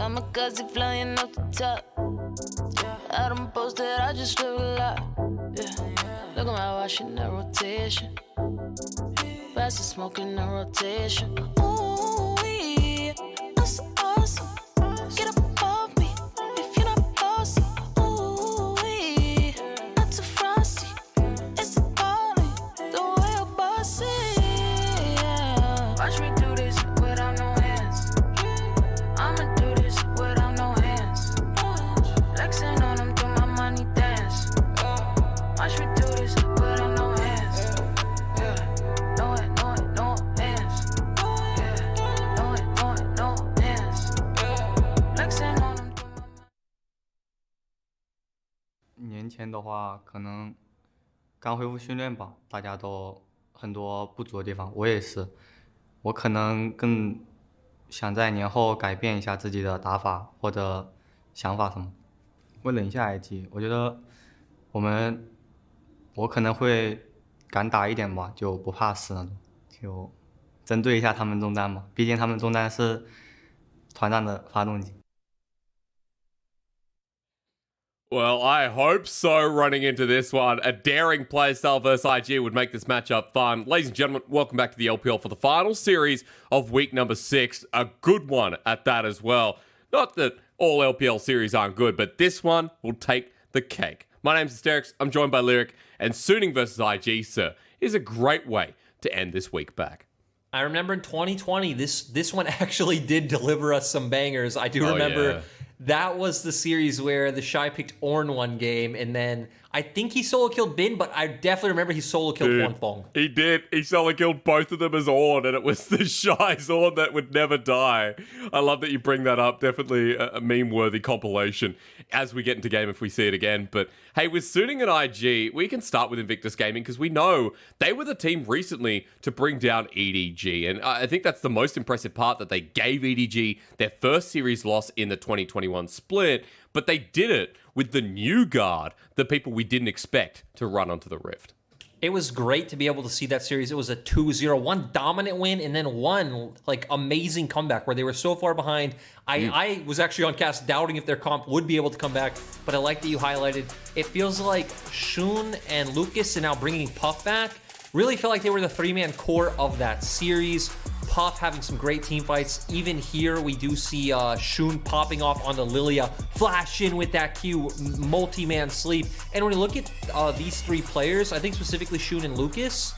Kamikaze flying off the top. I done posted, I just live a lot. Yeah. Look at my watch in that rotation. Pass the smoke in the rotation. Ooh, yeah. That's so awesome. Get up above me if you're not bossy. Ooh, yeah. Not too frosty. It's appalling the way you're bossy. Yeah. Watch me do this without no hands. I'ma do this without no hands. Flexing on them, do my money dance. Watch me do this without no hands. Yeah. No hands. Yeah. No hands. Flexing on them, do my money. 年前的话，可能刚恢复训练吧，大家都很多不足的地方，我也是，我可能更想在年后改变一下自己的打法或者想法什么。我忍一下IG，我觉得我可能会敢打一点吧，就不怕死那种，就针对一下他们中单嘛，毕竟他们中单是团战的发动机。Well, I hope so running into this one. A daring playstyle versus IG would make this matchup fun. Ladies and gentlemen, welcome back to the LPL for the final series of week number 6. A good one at that as well. Not that all LPL series aren't good, but this one will take the cake. My name's Hysterics, I'm joined by Lyric, and Suning versus IG, sir, is a great way to end this week back. I remember in 2020, this one actually did deliver us some bangers. I do remember... Yeah. That was the series where the Shy picked Ornn one game, and then I think he solo killed Bin, but I definitely remember he solo killed Huanfeng. He did. He solo killed both of them as Ornn, and it was the Shy's Ornn that would never die. I love that you bring that up. Definitely a meme-worthy compilation as we get into game if we see it again. But hey, with Suning and IG, we can start with Invictus Gaming because we know they were the team recently to bring down EDG. And I think that's the most impressive part, that they gave EDG their first series loss in the 2021 split, but they did it with the new guard, the people we didn't expect to run onto the Rift. It was great to be able to see that series. It was a 2-0, one dominant win, and then one amazing comeback where they were so far behind. I was actually on cast doubting if their comp would be able to come back, but I like that you highlighted. It feels like Shun and Lucas, and now bringing Puff back, really felt like they were the three-man core of that series. Puff having some great team fights. Even here, we do see Shun popping off onto Lilia, flash in with that Q, multi-man sleep. And when you look at these three players, I think specifically Shun and Lucas,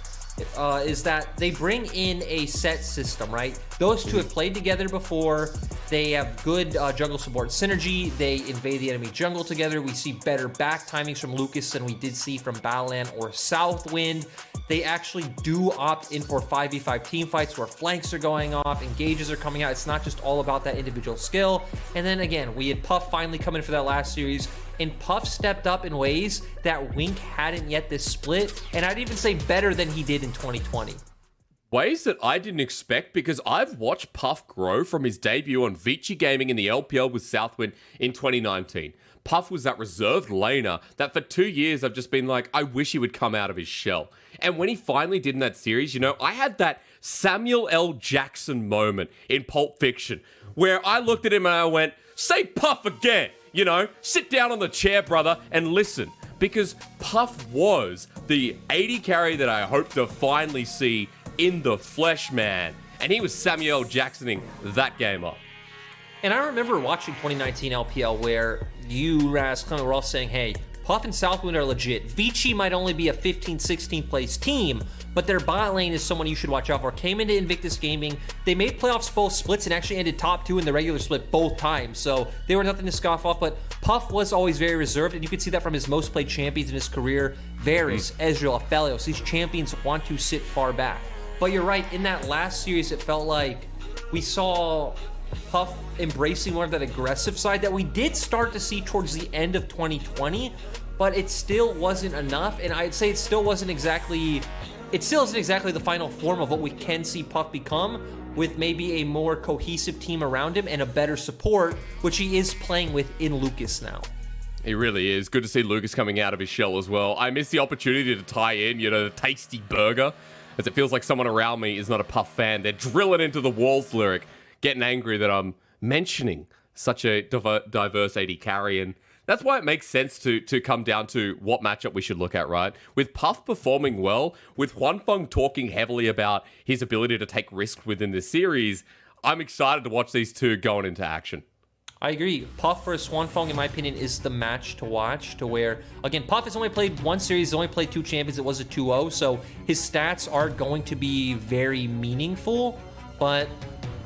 is that they bring in a set system, right? Those two have played together before. They have good jungle support synergy. They invade the enemy jungle together. We see better back timings from Lucas than we did see from Battleland or Southwind. They actually do opt in for 5v5 team fights where flanks are going off, engages are coming out. It's not just all about that individual skill. And then again, we had Puff finally come in for that last series, and Puff stepped up in ways that Wink hadn't yet this split, and I'd even say better than he did in 2020. Ways that I didn't expect, because I've watched Puff grow from his debut on Vici Gaming in the LPL with Southwind in 2019. Puff was that reserved laner that for 2 years I've just been like, I wish he would come out of his shell. And when he finally did in that series, you know, I had that Samuel L. Jackson moment in Pulp Fiction where I looked at him and I went, say Puff again, you know, sit down on the chair, brother, and listen. Because Puff was the 80 carry that I hope to finally see in the flesh, man. And he was Samuel L. Jacksoning that game up. And I remember watching 2019 LPL where you, Raz, Clement were all saying, hey, Puff and Southwind are legit. Vici might only be a 15th, 16th place team, but their bot lane is someone you should watch out for. Came into Invictus Gaming. They made playoffs both splits and actually ended top 2 in the regular split both times. So they were nothing to scoff off, but Puff was always very reserved, and you could see that from his most played champions in his career. Varus, Ezreal, Aphelios. These champions want to sit far back. But you're right, in that last series, it felt like we saw Puff embracing more of that aggressive side that we did start to see towards the end of 2020, but it still wasn't enough, and I'd say it still isn't exactly the final form of what we can see Puff become, with maybe a more cohesive team around him and a better support, which he is playing with in Lucas now. He really is. Good to see Lucas coming out of his shell as well. I miss the opportunity to tie in, you know, the tasty burger, as it feels like someone around me is not a Puff fan. They're drilling into the walls, Lyric, getting angry that I'm mentioning such a diverse AD carry, and that's why it makes sense to come down to what matchup we should look at, right? With Puff performing well, with Huanfeng talking heavily about his ability to take risks within this series, I'm excited to watch these two going into action. I agree. Puff versus Huanfeng, in my opinion, is the match to watch, to where, again, Puff has only played one series, he's only played 2 champions, it was a 2-0, so his stats are going to be very meaningful, but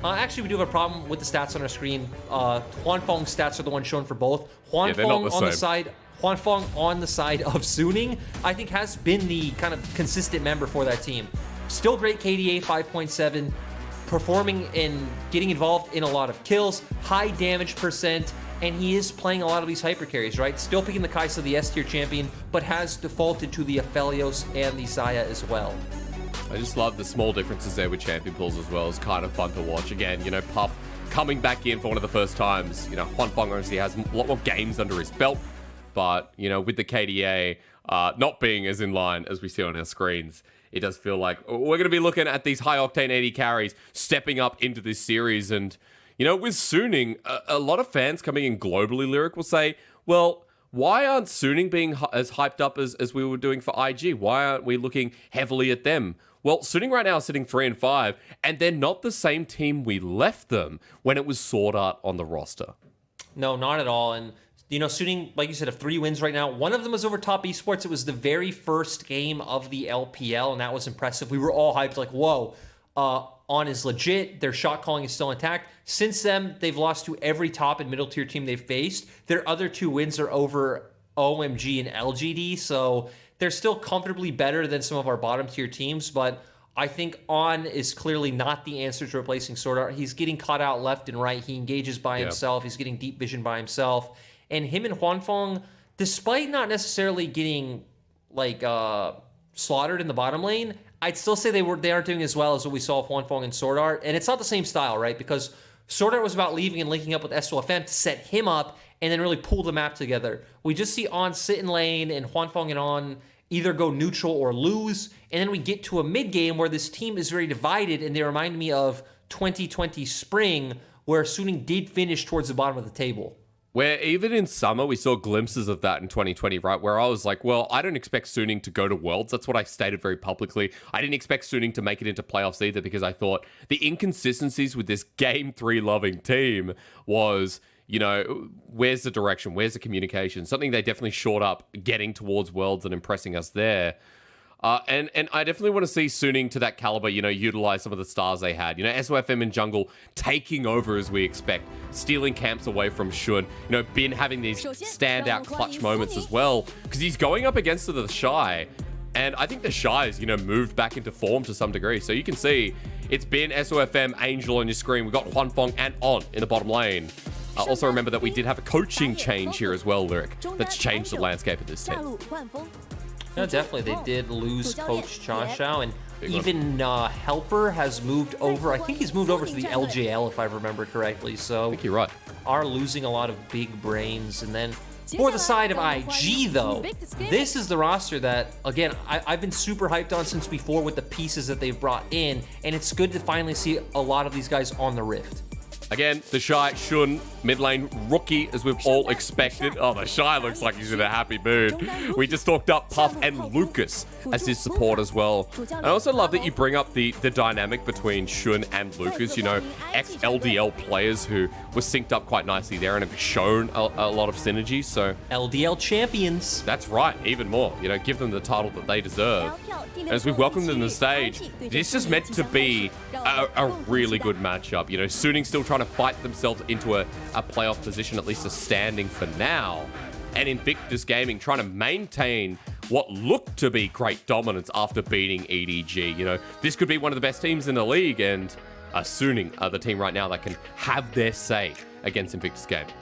actually we do have a problem with the stats on our screen. Huanfeng's stats are the ones shown for both. Huanfeng on the side of Suning, I think has been the kind of consistent member for that team. Still great KDA, 5.7, performing and getting involved in a lot of kills, high damage percent, and he is playing a lot of these hyper carries, right? Still picking the Kai'Sa, the S-tier champion, but has defaulted to the Aphelios and the Xayah as well. I just love the small differences there with champion pools as well. It's kind of fun to watch. Again, you know, Puff coming back in for one of the first times. You know, Huanfeng obviously has a lot more games under his belt, but, you know, with the KDA not being as in line as we see on our screens, it does feel like we're going to be looking at these high-octane AD carries stepping up into this series. And, you know, with Suning, a lot of fans coming in globally, Lyric will say, well, why aren't Suning being as hyped up as we were doing for IG? Why aren't we looking heavily at them? Well, Suning right now is sitting 3-5, and they're not the same team we left them when it was Sword Art on the roster. No, not at all. And, you know, Suning, like you said, have 3 wins right now. One of them was over Top Esports. It was the very first game of the LPL, and that was impressive. We were all hyped, like, whoa, On is legit. Their shot calling is still intact. Since then, they've lost to every top and middle tier team they've faced. Their other 2 wins are over OMG and LGD, so they're still comfortably better than some of our bottom tier teams, but I think On is clearly not the answer to replacing Sword Art. He's getting caught out left and right. He engages by himself. He's getting deep vision by himself. And him and Huanfeng, despite not necessarily getting like slaughtered in the bottom lane, I'd still say they aren't doing as well as what we saw with Huanfeng and Sword Art. And it's not the same style, right? Because Sword Art was about leaving and linking up with SOFM to set him up and then really pull the map together. We just see On sit in lane and Huanfeng and On either go neutral or lose, and then we get to a mid game where this team is very divided, and they remind me of 2020 spring, where Suning did finish towards the bottom of the table. Where even in summer, we saw glimpses of that in 2020, right? Where I was like, well, I don't expect Suning to go to Worlds. That's what I stated very publicly. I didn't expect Suning to make it into playoffs either, because I thought the inconsistencies with this Game 3 loving team was, you know, where's the direction? Where's the communication? Something they definitely shored up getting towards Worlds and impressing us there. And I definitely want to see Suning to that caliber, you know, utilize some of the stars they had. You know, SOFM and Jungle taking over as we expect, stealing camps away from Shun. You know, Bin having these standout clutch moments as well, because he's going up against the Shy. And I think the Shy has, you know, moved back into form to some degree. So you can see it's Bin, SOFM, Angel on your screen. We've got Huanfeng and On in the bottom lane. Also remember that we did have a coaching change here as well, Lyric, that's changed the landscape of this team. No, definitely. They did lose Coach Cha Xiao, and even Helper has moved over. I think he's moved over to the LJL, if I remember correctly. So I think you're right. Are losing a lot of big brains. And then for the side of IG, though, this is the roster that, again, I've been super hyped on since before with the pieces that they've brought in, and it's good to finally see a lot of these guys on the Rift. Again, the Shy Shun mid lane rookie, as we've all expected. Oh, the Shy looks like he's in a happy mood. We just talked up Puff and Lucas as his support as well. I also love that you bring up the dynamic between Shun and Lucas. You know, ex-LDL players who were synced up quite nicely there and have shown a lot of synergy. So LDL champions. That's right, even more. You know, give them the title that they deserve. And as we welcome them to the stage, this is meant to be a really good matchup. You know, Suning still trying to fight themselves into a playoff position, at least a standing for now. And Invictus Gaming trying to maintain what looked to be great dominance after beating EDG. You know, this could be one of the best teams in the league, and Suning are the team right now that can have their say against Invictus Gaming.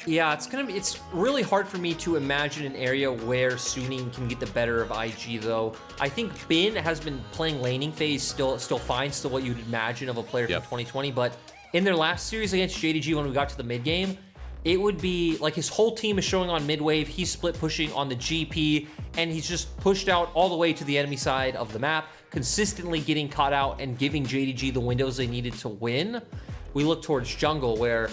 Yeah, it's really hard for me to imagine an area where Suning can get the better of IG, though. I think Bin has been playing laning phase still fine, still what you'd imagine of a player from 2020, but in their last series against JDG when we got to the mid game, it would be like his whole team is showing on mid wave, he's split pushing on the GP, and he's just pushed out all the way to the enemy side of the map, consistently getting caught out and giving JDG the windows they needed to win. We look towards jungle, where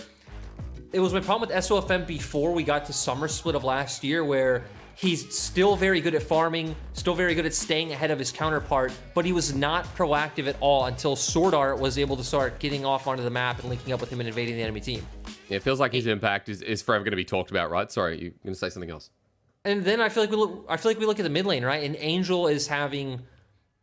it was my problem with SOFM before we got to Summer Split of last year, where he's still very good at farming, still very good at staying ahead of his counterpart, but he was not proactive at all until Sword Art was able to start getting off onto the map and linking up with him and invading the enemy team. Yeah, it feels like his impact is forever going to be talked about, right? Sorry, you're going to say something else. And then I feel like we look at the mid lane, right? And Angel is having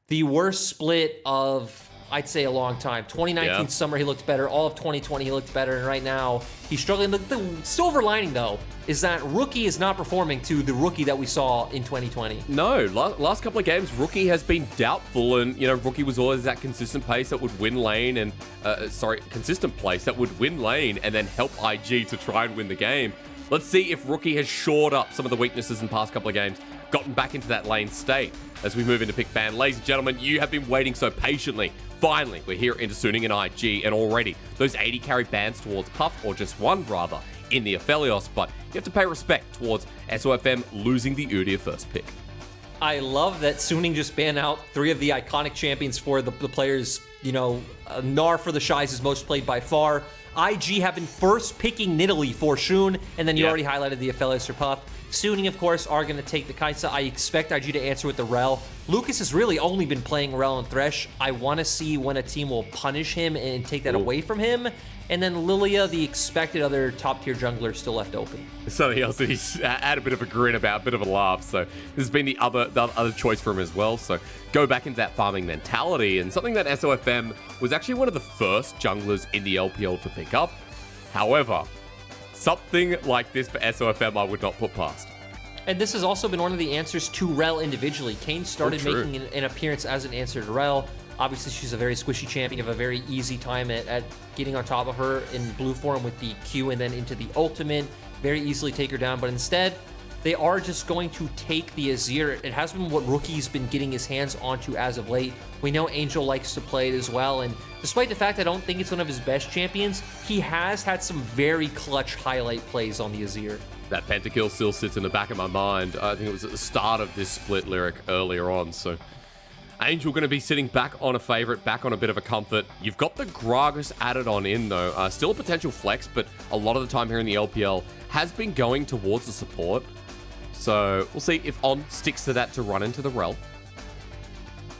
the worst split of, I'd say, a long time. 2019 summer, he looked better. All of 2020, he looked better. And right now, he's struggling. The silver lining, though, is that Rookie is not performing to the Rookie that we saw in 2020. No, last couple of games, Rookie has been doubtful. And, Rookie was always that consistent pace that would win lane and, consistent place that would win lane and then help IG to try and win the game. Let's see if Rookie has shored up some of the weaknesses in the past couple of games, gotten back into that lane state as we move into pick ban. Ladies and gentlemen, you have been waiting so patiently. Finally, we're here into Suning and IG, and already those 80 carry bans towards Puff, or just one rather, in the Aphelios, but you have to pay respect towards SOFM losing the Udyr first pick. I love that Suning just banned out 3 of the iconic champions for the players. Gnar for the Shies is most played by far. IG have been first picking Nidalee for Shun, and then you already highlighted the Aphelios for Puff. Suning, of course, are going to take the Kaisa. I expect IG to answer with the Rel. Lucas has really only been playing Rel and Thresh. I want to see when a team will punish him and take that away from him. And then Lilia, the expected other top-tier jungler, still left open. Something else that he's had a bit of a grin about, a bit of a laugh. So this has been the other choice for him as well. So go back into that farming mentality, and something that SOFM was actually one of the first junglers in the LPL to pick up. However, something like this for SOFM I would not put past. And this has also been one of the answers to Rel individually. Kayn started making an appearance as an answer to Rel. Obviously, she's a very squishy champion. You have a very easy time at getting on top of her in blue form with the Q and then into the ultimate. Very easily take her down, but instead, they are just going to take the Azir. It has been what Rookie's been getting his hands onto as of late. We know Angel likes to play it as well, and despite the fact I don't think it's one of his best champions, he has had some very clutch highlight plays on the Azir. That pentakill still sits in the back of my mind. I think it was at the start of this split lyric earlier on, so Angel going to be sitting back on a favorite, back on a bit of a comfort. You've got the Gragas added on in, though. Still a potential flex, but a lot of the time here in the LPL has been going towards the support. So we'll see if On sticks to that to run into the Rel.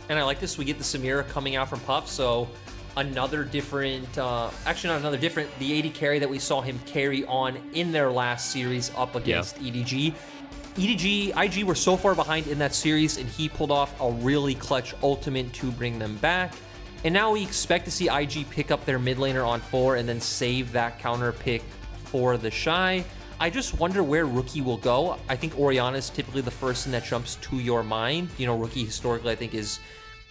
And I like this. We get the Samira coming out from Puff, so another different, actually not another different, the 80 carry that we saw him carry on in their last series up against EDG. IG were so far behind in that series, and he pulled off a really clutch ultimate to bring them back. And now we expect to see IG pick up their mid laner on 4 and then save that counter pick for the Shy. I just wonder where Rookie will go. I think Orianna is typically the first thing that jumps to your mind. Rookie historically, I think, is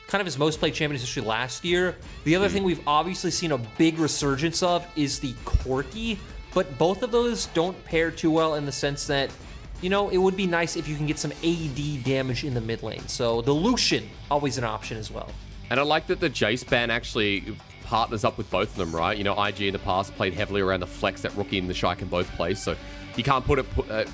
kind of his most played champion, especially last year. The other thing we've obviously seen a big resurgence of is the Corki, but both of those don't pair too well in the sense that, it would be nice if you can get some AD damage in the mid lane. So the Lucian, always an option as well. And I like that the Jace ban actually partners up with both of them, right? IG in the past played heavily around the flex that Rookie and the Shy can both play, so you can't put it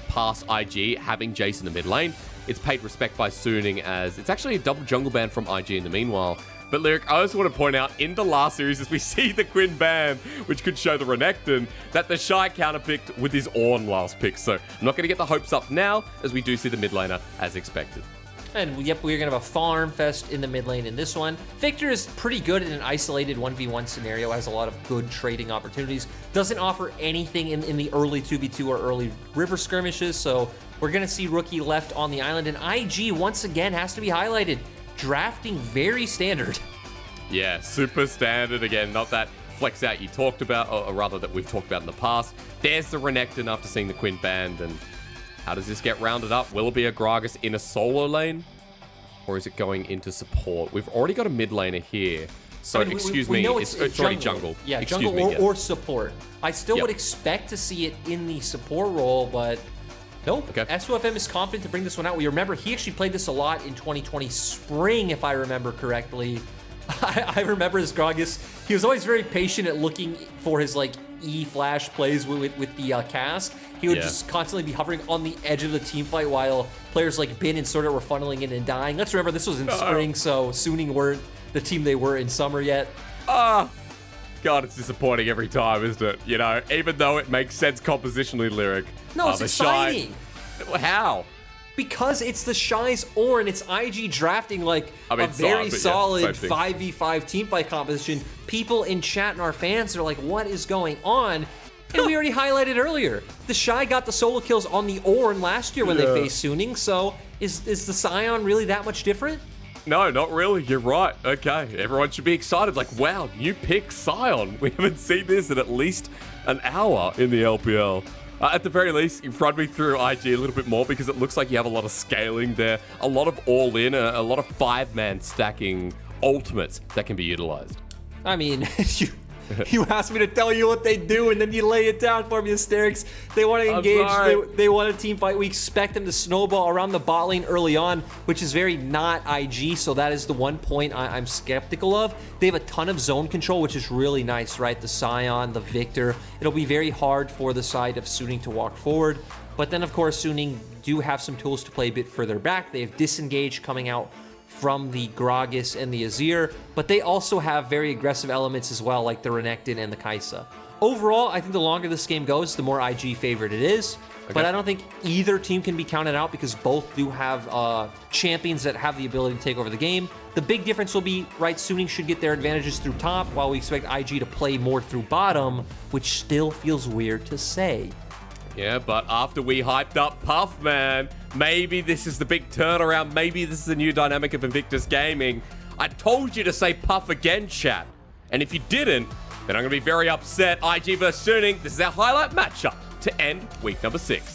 past IG having Jace in the mid lane. It's paid respect by Suning, as it's actually a double jungle ban from IG in the meanwhile. But Lyric, I also want to point out, in the last series, as we see the Quinn ban, which could show the Renekton, that the Shy counterpicked with his Ornn last pick. So I'm not going to get the hopes up now, as we do see the mid laner as expected. And yep, we're going to have a farm fest in the mid lane in this one. Victor is pretty good in an isolated 1v1 scenario, has a lot of good trading opportunities. Doesn't offer anything in the early 2v2 or early river skirmishes, so we're going to see Rookie left on the island. And IG, once again, has to be highlighted. Drafting very standard. Yeah, super standard again. Not that flex out you talked about, or rather that we've talked about in the past. There's the Renekton after seeing the Quinn banned, and how does this get rounded up? Will it be a Gragas in a solo lane? Or is it going into support? We've already got a mid laner here. So, excuse me, it's already jungle. Yeah, jungle or support. I still would expect to see it in the support role, but nope. Okay. SOFM is confident to bring this one out. We remember he actually played this a lot in 2020 spring, if I remember correctly. I remember his Gragas. He was always very patient at looking for his E-flash plays with the cast. He would just constantly be hovering on the edge of the team fight while players like Bin and Sorta were funneling in and dying. Let's remember this was in spring, so Suning weren't the team they were in summer yet. God, it's disappointing every time, isn't it? You know, even though it makes sense compositionally, Lyric. No, it's the exciting. How? Because it's the Shy's Orin, it's IG drafting like a very solid 5v5 teamfight composition. People in chat and our fans are like, what is going on? And we already highlighted earlier, the Shy got the solo kills on the Orin last year when they faced Suning, so is the Scion really that much different? No, not really. You're right. Okay, everyone should be excited. Like, wow, new pick Scion. We haven't seen this in at least an hour in the LPL. At the very least, you've run me through IG a little bit more because it looks like you have a lot of scaling there, a lot of all-in, a lot of 5-man stacking ultimates that can be utilized. I mean, you asked me to tell you what they do, and then you lay it down for me, Asterix. They want to engage. They want a team fight. We expect them to snowball around the bot lane early on, which is very not IG, so that is the one point I'm skeptical of. They have a ton of zone control, which is really nice, right? The Scion, the Victor. It'll be very hard for the side of Suning to walk forward. But then, of course, Suning do have some tools to play a bit further back. They have Disengage coming out from the Gragas and the Azir, but they also have very aggressive elements as well, like the Renekton and the Kai'Sa. Overall, I think the longer this game goes, the more IG favorite it is, but I don't think either team can be counted out because both do have champions that have the ability to take over the game. The big difference will be, right, Suning should get their advantages through top, while we expect IG to play more through bottom, which still feels weird to say. Yeah, but after we hyped up Puff, man, maybe this is the big turnaround. Maybe this is the new dynamic of Invictus Gaming. I told you to say Puff again, chat. And if you didn't, then I'm going to be very upset. IG vs Suning, this is our highlight matchup to end week number 6.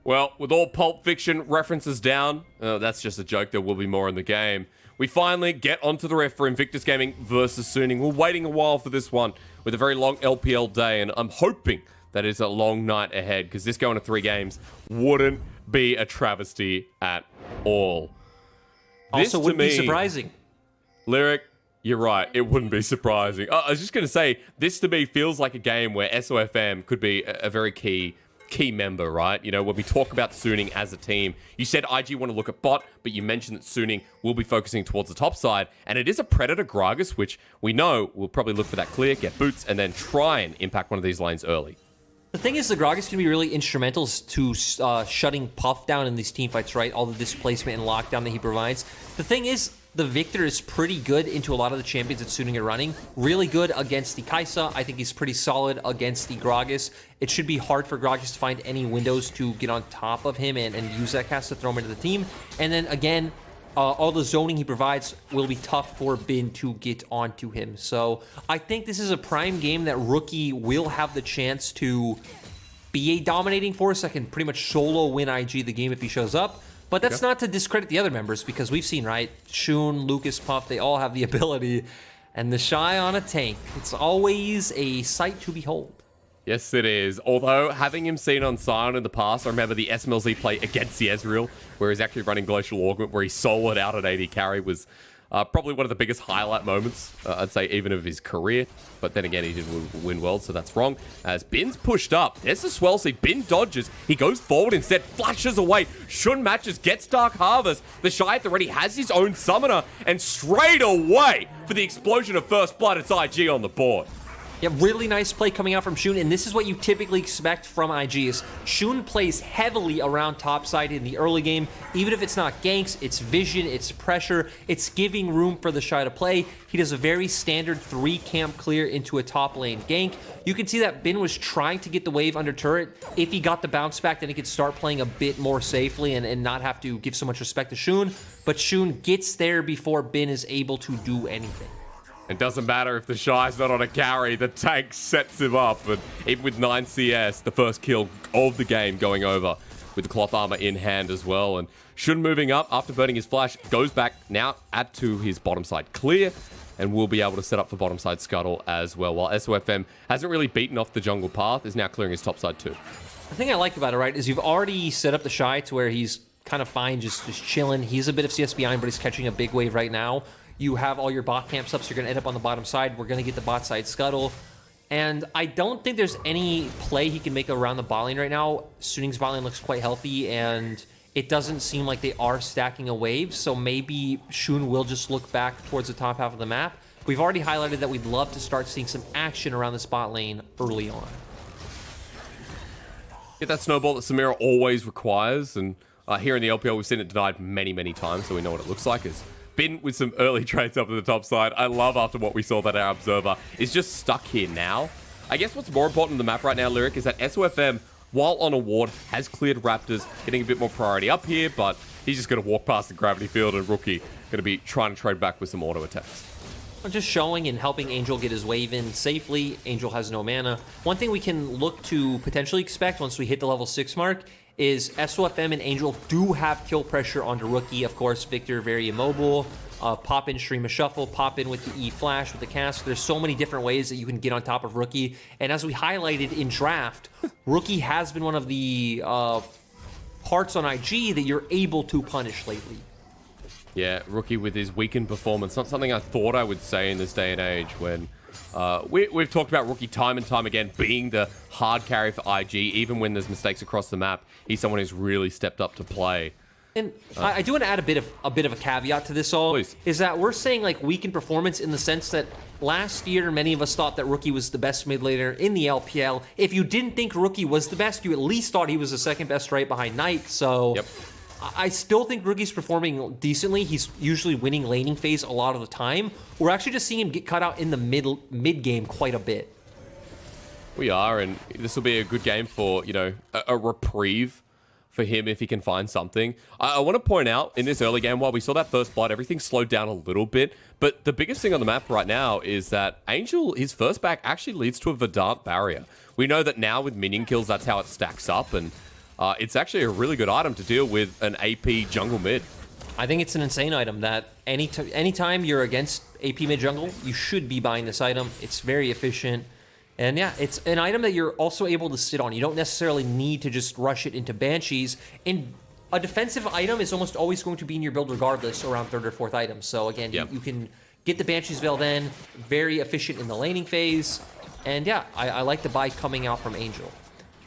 Well, with all Pulp Fiction references down, that's just a joke, there will be more in the game. We finally get onto the ref for Invictus Gaming versus Suning. We're waiting a while for this one with a very long LPL day, and I'm hoping that it's a long night ahead, because this going to 3 games wouldn't be a travesty at all. Also, wouldn't be surprising. Lyric, you're right, it wouldn't be surprising. I was just going to say, this to me feels like a game where SOFM could be a very key member, right? You know, when we talk about Suning as a team, you said IG want to look at bot, but you mentioned that Suning will be focusing towards the top side, and it is a Predator Gragas, which we know will probably look for that clear, get boots, and then try and impact one of these lanes early. The thing is, the Gragas can be really instrumental to shutting Puff down in these teamfights, right? All the displacement and lockdown that he provides. The thing is, the Victor is pretty good into a lot of the champions that Suning are running. Really good against the Kai'Sa. I think he's pretty solid against the Gragas. It should be hard for Gragas to find any windows to get on top of him and use that cast to throw him into the team. And then again, all the zoning he provides will be tough for Bin to get onto him. So I think this is a prime game that Rookie will have the chance to be a dominating force that can pretty much solo win IG the game if he shows up. But that's not to discredit the other members, because we've seen, right, Shun, Lucas, Puff, they all have the ability. And the Shy on a tank, it's always a sight to behold. Yes, it is. Although, having him seen on Scion in the past, I remember the SMLZ play against the Ezreal, where he's actually running Glacial Augment, where he soloed out an AD carry, was probably one of the biggest highlight moments, I'd say, even of his career. But then again, he did win world, so that's wrong. As Bin's pushed up, there's the swell seed. Bin dodges. He goes forward instead, flashes away. Shun matches, gets Dark Harvest. The Shy already has his own summoner, and straight away for the explosion of First Blood, it's IG on the board. Yeah, really nice play coming out from Shun, and this is what you typically expect from IG. Is Shun plays heavily around topside in the early game. Even if it's not ganks, it's vision, it's pressure, it's giving room for the Shy to play. He does a very standard 3-camp clear into a top lane gank. You can see that Bin was trying to get the wave under turret. If he got the bounce back, then he could start playing a bit more safely and not have to give so much respect to Shun. But Shun gets there before Bin is able to do anything. It doesn't matter if the Shy's not on a carry, the tank sets him up. And even with 9 CS, the first kill of the game going over with the cloth armor in hand as well. And Shun moving up after burning his flash, goes back now add to his bottom side clear, and will be able to set up for bottom side scuttle as well. While SOFM hasn't really beaten off the jungle path, is now clearing his top side too. The thing I like about it, right, is you've already set up the Shy to where he's kind of fine, just chilling. He's a bit of CS behind, but he's catching a big wave right now. You have all your bot camps up, so you're going to end up on the bottom side. We're going to get the bot side scuttle. And I don't think there's any play he can make around the bot lane right now. Suning's bot lane looks quite healthy, and it doesn't seem like they are stacking a wave, so maybe Shun will just look back towards the top half of the map. We've already highlighted that we'd love to start seeing some action around the spot lane early on. Get that snowball that Samira always requires, and here in the LPL we've seen it denied many, many times, so we know what it looks like. It's been with some early trades up to the top side. I love after what we saw that our Observer is just stuck here now. I guess what's more important on the map right now, Lyric, is that SOFM, while on a ward, has cleared Raptors, getting a bit more priority up here, but he's just going to walk past the gravity field, and Rookie going to be trying to trade back with some auto attacks. Just showing and helping Angel get his wave in safely. Angel has no mana. One thing we can look to potentially expect once we hit the level 6 mark is SOFM and Angel do have kill pressure onto Rookie. Of course, Victor very immobile. Pop in, stream a shuffle, pop in with the E flash, with the cast. There's so many different ways that you can get on top of Rookie. And as we highlighted in draft, Rookie has been one of the parts on IG that you're able to punish lately. Yeah, Rookie with his weakened performance. Not something I thought I would say in this day and age when we've talked about Rookie time and time again being the hard carry for IG. Even when there's mistakes across the map, he's someone who's really stepped up to play. And I do want to add a bit of a caveat to this all. Please. Is that we're saying like weakened performance in the sense that last year many of us thought that Rookie was the best mid laner in the LPL. If you didn't think Rookie was the best, you at least thought he was the second best right behind Knight. So yep. I still think Rookie's performing decently. He's usually winning laning phase a lot of the time. We're actually just seeing him get cut out in the mid game quite a bit. We are, and this will be a good game for, you know, a reprieve for him if he can find something. I want to point out in this early game, while we saw that first blood, everything slowed down a little bit. But the biggest thing on the map right now is that Angel, his first back actually leads to a Verdant barrier. We know that now with minion kills, that's how it stacks up. And it's actually a really good item to deal with an AP jungle mid. I think it's an insane item that anytime you're against AP mid jungle, you should be buying this item. It's very efficient. And yeah, it's an item that you're also able to sit on. You don't necessarily need to just rush it into Banshees. And a defensive item is almost always going to be in your build regardless around 3rd or 4th item. So again, yep. you can get the Banshees Veil then, very efficient in the laning phase. And yeah, I like the buy coming out from Angel.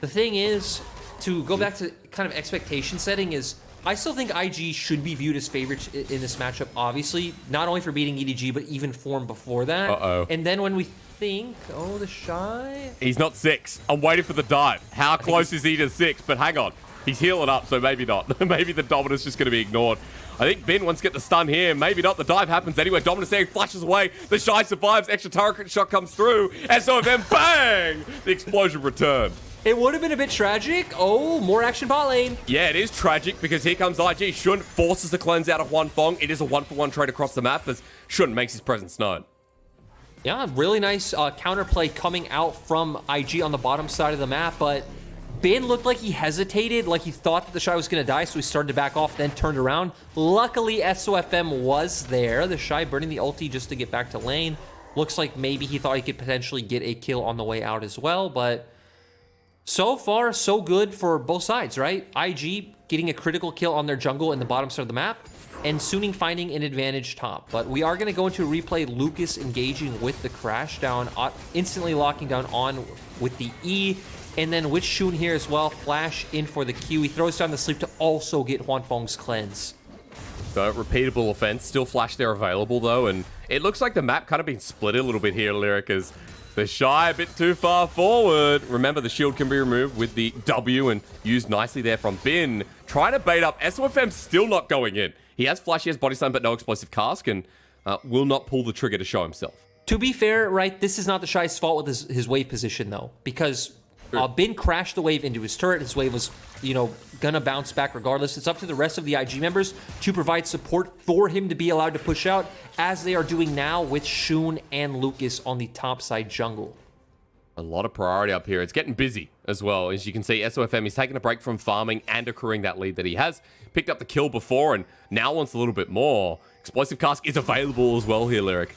The thing is, to go back to kind of expectation setting is, I still think IG should be viewed as favorites in this matchup, obviously. Not only for beating EDG, but even form before that. Uh-oh. And then when we think, oh, the Shy? He's not 6. I'm waiting for the dive. How close is he to 6? But hang on. He's healing up, so maybe not. Maybe the Dominus just going to be ignored. I think Ben wants to get the stun here. Maybe not. The dive happens anyway. Dominus there flashes away. The Shy survives. Extra turret shot comes through. SOFM, bang! The explosion returned. It would have been a bit tragic. Oh, more action bot lane. Yeah, it is tragic because here comes IG. Shun forces the cleanse out of Huanfeng. It is a 1-for-1 trade across the map as Shun makes his presence known. Yeah, really nice counterplay coming out from IG on the bottom side of the map, but Ben looked like he hesitated, like he thought that the Shy was going to die, so he started to back off, then turned around. Luckily, SOFM was there. The Shy burning the ulti just to get back to lane. Looks like maybe he thought he could potentially get a kill on the way out as well, but so far, so good for both sides, right? IG getting a critical kill on their jungle in the bottom side of the map, and Suning finding an advantage top. But we are going to go into replay Lucas engaging with the crash down, instantly locking down on with the E, and then with Shun here as well, flash in for the Q. He throws down the sleep to also get Huanfeng's cleanse. So, repeatable offense, still flash there available though, and it looks like the map kind of been split a little bit here, Lyric, as the Shy a bit too far forward. Remember, the shield can be removed with the W and used nicely there from Bin. Trying to bait up. SOFM still not going in. He has flash, he has body slam, but no explosive cask, and will not pull the trigger to show himself. To be fair, right, this is not the Shy's fault with his wave position, though, because Bin crashed the wave into his turret. His wave was, gonna bounce back regardless. It's up to the rest of the IG members to provide support for him to be allowed to push out, as they are doing now with Shun and Lucas on the top side jungle. A lot of priority up here. It's getting busy as well. As you can see, SOFM is taking a break from farming and accruing that lead that he has. Picked up the kill before and now wants a little bit more. Explosive cask is available as well here, Lyric.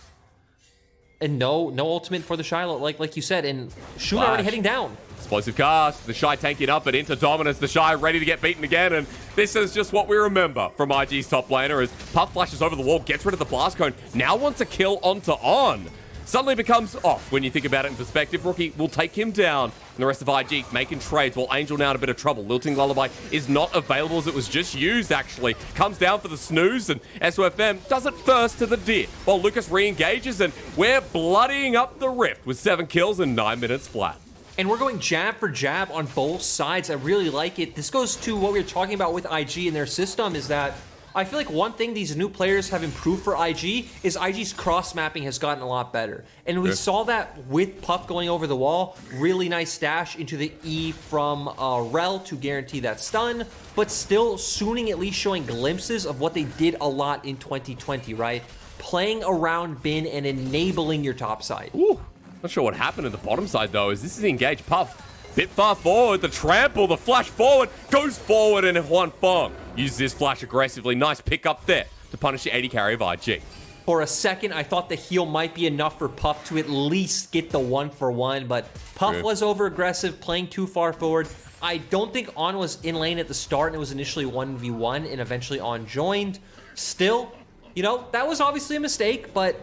And no ultimate for the Shy, like you said, and Shun already heading down. Explosive cast, the Shy tanking up, but into Dominus, the Shy ready to get beaten again, and this is just what we remember from IG's top laner as Puff flashes over the wall, gets rid of the blast cone, now wants a kill onto On. suddenly becomes off when you think about it in perspective. Rookie will take him down, and the rest of IG making trades while Angel now in a bit of trouble. Lilting Lullaby is not available as it was just used, actually. Comes down for the snooze, and SOFM does it first to the deer, while Lucas re-engages, and we're bloodying up the rift with 7 kills in 9 minutes flat. And we're going jab for jab on both sides. I really like it. This goes to what we were talking about with IG and their system, is that I feel like one thing these new players have improved for IG is IG's cross-mapping has gotten a lot better. And we saw that with Puff going over the wall. Really nice dash into the E from Rel to guarantee that stun. But still, Suning at least showing glimpses of what they did a lot in 2020, right? Playing around Bin and enabling your top side. Ooh. Not sure what happened in the bottom side, though, as this is engaged. Puff, bit far forward, the trample, the flash forward, goes forward, and Huan Fong uses this flash aggressively. Nice pick up there to punish the 80 carry of IG. For a second, I thought the heal might be enough for Puff to at least get the 1-for-1, but Puff was over-aggressive, playing too far forward. I don't think On was in lane at the start, and it was initially 1v1, and eventually On joined. Still, you know, that was obviously a mistake, but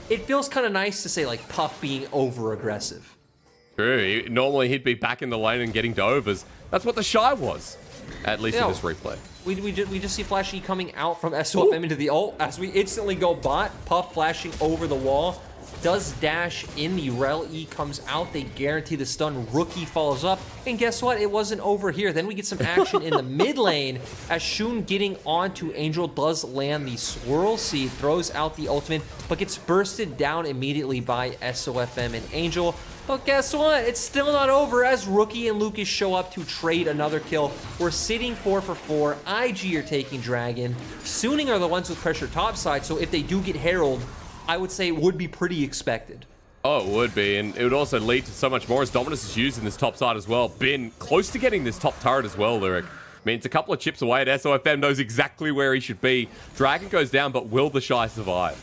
it feels kind of nice to say, like, Puff being over-aggressive. True. Normally, he'd be back in the lane and getting to overs. That's what the Shy was, at least in this replay. We just see Flash E coming out from SOFM into the ult as we instantly go bot. Puff flashing over the wall. Does dash in, the Rel E comes out. They guarantee the stun. Rookie follows up. And guess what? It wasn't over here. Then we get some action in the mid lane as Shun getting onto Angel does land the Swirl Seed, throws out the ultimate, but gets bursted down immediately by SOFM and Angel. But guess what? It's still not over as Rookie and Lucas show up to trade another kill. We're sitting 4 for 4. IG are taking Dragon. Suning are the ones with pressure topside, so if they do get Herald, I would say it would be pretty expected. Oh, it would be, and it would also lead to so much more as Dominus is used in this top side as well. Bin close to getting this top turret as well, Lyric. I mean, it's a couple of chips away at SOFM, knows exactly where he should be. Dragon goes down, but will the Shy survive?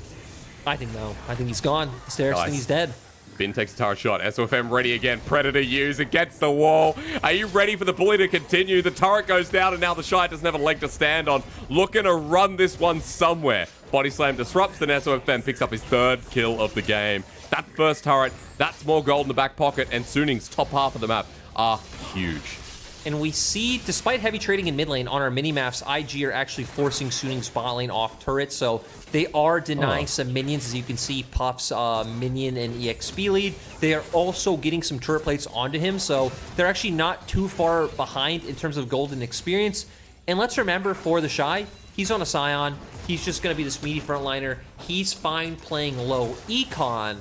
I think no. I think he's gone. Steris, I think he's dead. Bin takes a turret shot. SOFM ready again. Predator use against the wall. Are you ready for the bully to continue? The turret goes down, and now the Shy doesn't have a leg to stand on. Looking to run this one somewhere. Body slam disrupts, and SOFM picks up his 3rd kill of the game. That first turret, that's more gold in the back pocket, and Suning's top half of the map are huge. And we see, despite heavy trading in mid lane on our mini-maps, IG are actually forcing Suning's bot lane off turret, so they are denying some minions, as you can see, Puff's minion and EXP lead. They are also getting some turret plates onto him, so they're actually not too far behind in terms of golden experience. And let's remember, for the Shy, he's on a Scion. He's just going to be this meaty frontliner. He's fine playing low econ.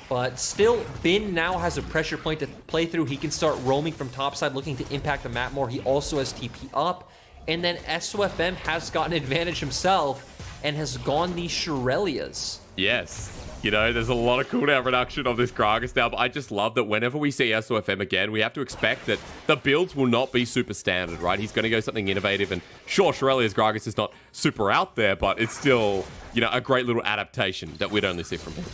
But still, Bin now has a pressure point to play through. He can start roaming from topside, looking to impact the map more. He also has TP up. And then SOFM has gotten advantage himself and has gone the Shirelias. Yes. You know, there's a lot of cooldown reduction of this Gragas now, but I just love that whenever we see SOFM again, we have to expect that the builds will not be super standard, right? He's going to go something innovative, and sure, Shirelia's Gragas is not super out there, but it's still, you know, a great little adaptation that we'd only see from him.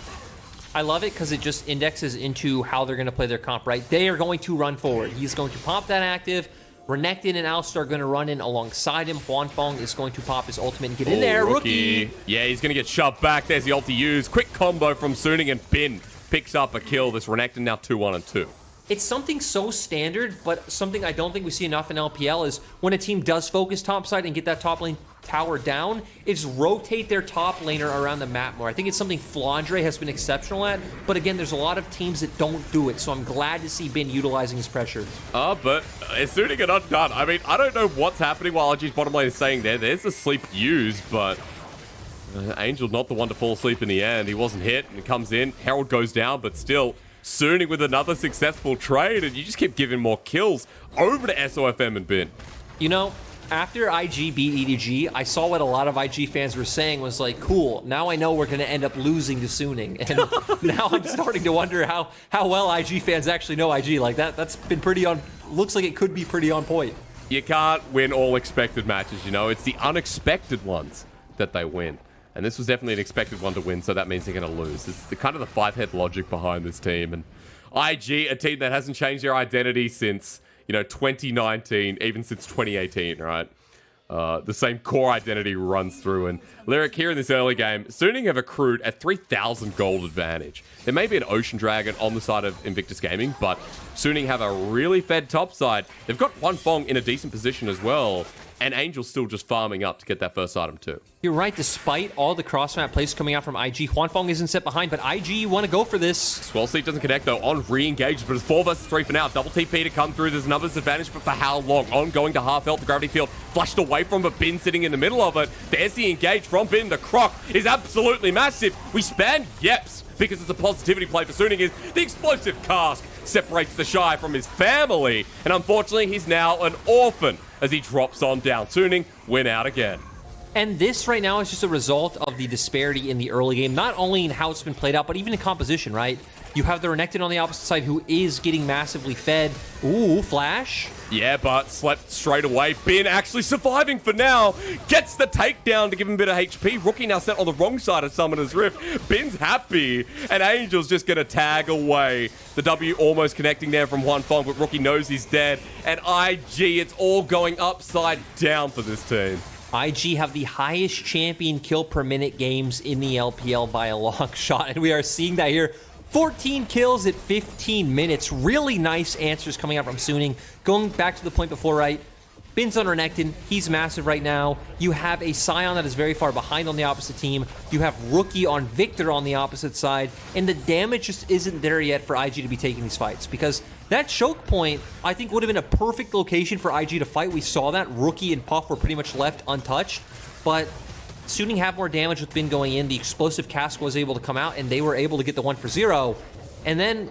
I love it because it just indexes into how they're going to play their comp, right? They are going to run forward. He's going to pop that active. Renekton and Alistar are going to run in alongside him. Huan Fong is going to pop his ultimate and get in there. Rookie. Yeah, he's going to get shoved back. There's the ulti used. Quick combo from Suning, and Bin picks up a kill. This Renekton now 2-1-2. It's something so standard, but something I don't think we see enough in LPL is when a team does focus topside and get that top lane tower down, is rotate their top laner around the map more. I think it's something Flandre has been exceptional at, but again, there's a lot of teams that don't do it, so I'm glad to see Bin utilizing his pressure. But it's soon to get undone. I mean, I don't know what's happening while RG's bottom lane is saying there's the sleep used, but Angel not the one to fall asleep in the end. He wasn't hit, and he comes in. Herald goes down, but still Suning with another successful trade, and you just keep giving more kills over to SOFM and Bin. You know, after IG beat EDG, I saw what a lot of IG fans were saying was like, cool, now I know we're going to end up losing to Suning. And now I'm starting to wonder how well IG fans actually know IG. Like, that's been pretty on, looks like it could be pretty on point. You can't win all expected matches, you know? It's the unexpected ones that they win. And this was definitely an expected one to win, so that means they're going to lose. It's the kind of the five-head logic behind this team. And IG, a team that hasn't changed their identity since, you know, 2019, even since 2018, right? The same core identity runs through. And Lyric, here in this early game, Suning have accrued a 3,000 gold advantage. There may be an Ocean Dragon on the side of Invictus Gaming, but Suning have a really fed top side. They've got Huanfeng in a decent position as well. And Angel's still just farming up to get that first item too. You're right, despite all the cross-map plays coming out from IG, Huanfeng isn't set behind, but IG want to go for this. Swell Seat doesn't connect though on re-engage, but it's 4 versus 3 for now. Double TP to come through, there's another disadvantage, but for how long? On going to half health, the gravity field flashed away from, but Bin sitting in the middle of it. There's the engage from Bin, the croc is absolutely massive. We span Yeps, because it's a positivity play for Suning is the explosive cask separates the Shy from his family, and unfortunately he's now an orphan as he drops on down. Suning win out again. And this right now is just a result of the disparity in the early game, not only in how it's been played out, but even in composition, right? You have the Renekton on the opposite side who is getting massively fed. Ooh, flash. Yeah, but slept straight away. Bin actually surviving for now. Gets the takedown to give him a bit of HP. Rookie now set on the wrong side of Summoner's Rift. Bin's happy. And Angel's just going to tag away. The W almost connecting there from Huanfeng, but Rookie knows he's dead. And IG, it's all going upside down for this team. IG have the highest champion kill per minute games in the LPL by a long shot. And we are seeing that here. 14 kills at 15 minutes. Really nice answers coming out from Suning. Going back to the point before, right? Bin's on Renekton. He's massive right now. You have a Scion that is very far behind on the opposite team. You have Rookie on Victor on the opposite side. And the damage just isn't there yet for IG to be taking these fights. Because that choke point, I think, would have been a perfect location for IG to fight. We saw that. Rookie and Puff were pretty much left untouched. But Suning have more damage with Bin going in. The explosive cask was able to come out, and they were able to get the 1 for 0. And then,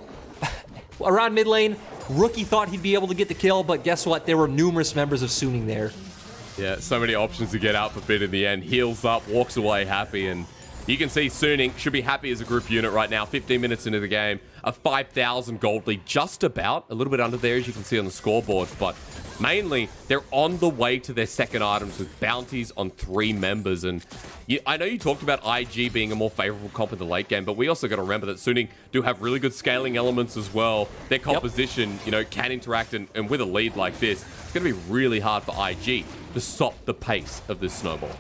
around mid lane, Rookie thought he'd be able to get the kill, but guess what? There were numerous members of Suning there. Yeah, so many options to get out for Bin in the end. Heals up, walks away happy, and you can see Suning should be happy as a group unit right now. 15 minutes into the game, a 5,000 gold lead, just about. A little bit under there, as you can see on the scoreboard, but mainly, they're on the way to their second items with bounties on 3 members. And I know you talked about IG being a more favorable comp in the late game, but we also got to remember that Suning do have really good scaling elements as well. Their composition, you know, can interact, and with a lead like this, it's going to be really hard for IG to stop the pace of this snowball.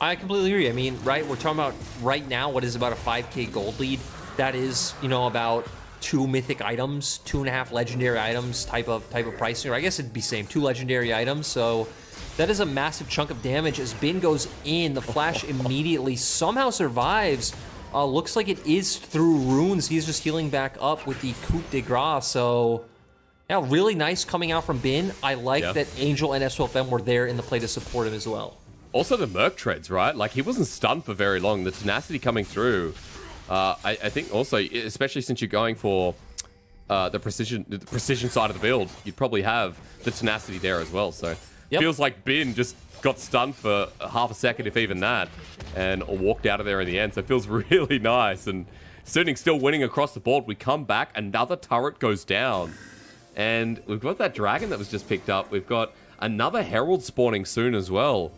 I completely agree. I mean, right, we're talking about right now what is about a 5k gold lead. That is, you know, about 2 mythic items, 2.5 legendary items type of pricing, or I guess it'd be same, 2 legendary items. So that is a massive chunk of damage as Bin goes in. The flash immediately somehow survives. Looks like it is through runes. He's just healing back up with the coup de grace. So yeah, really nice coming out from Bin. I like that Angel and SOFM were there in the play to support him as well. Also the Merc treads, right? Like, he wasn't stunned for very long. The tenacity coming through. I think also, especially since you're going for the precision side of the build, you'd probably have the tenacity there as well. So feels like Bin just got stunned for half a second, if even that, and walked out of there in the end. So it feels really nice. And Suning still winning across the board. We come back, another turret goes down. And we've got that dragon that was just picked up. We've got another Herald spawning soon as well.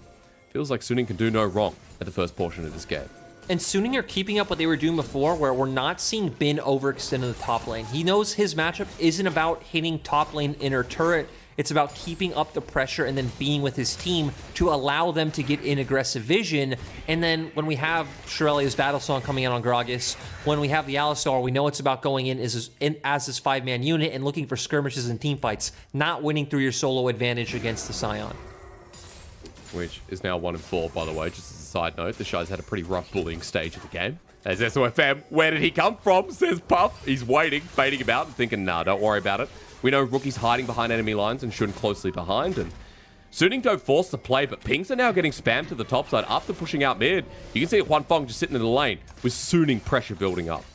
Feels like Suning can do no wrong at the first portion of this game. And Suning are keeping up what they were doing before, where we're not seeing Bin overextend in the top lane. He knows his matchup isn't about hitting top lane inner turret. It's about keeping up the pressure and then being with his team to allow them to get in aggressive vision. And then when we have Shirelia's Battle Song coming out on Gragas, when we have the Alistar, we know it's about going in as this 5-man unit and looking for skirmishes and team fights, not winning through your solo advantage against the Scion. Which is now 1-4, by the way, just as a side note. The Shy's had a pretty rough bullying stage of the game. As SOFM, where did he come from? Says Puff. He's waiting, baiting about, and thinking, nah, don't worry about it. We know Rookie's hiding behind enemy lines and shooting closely behind, and Suning don't force the play, but pings are now getting spammed to the top side after pushing out mid. You can see Huanfeng just sitting in the lane with Suning pressure building up.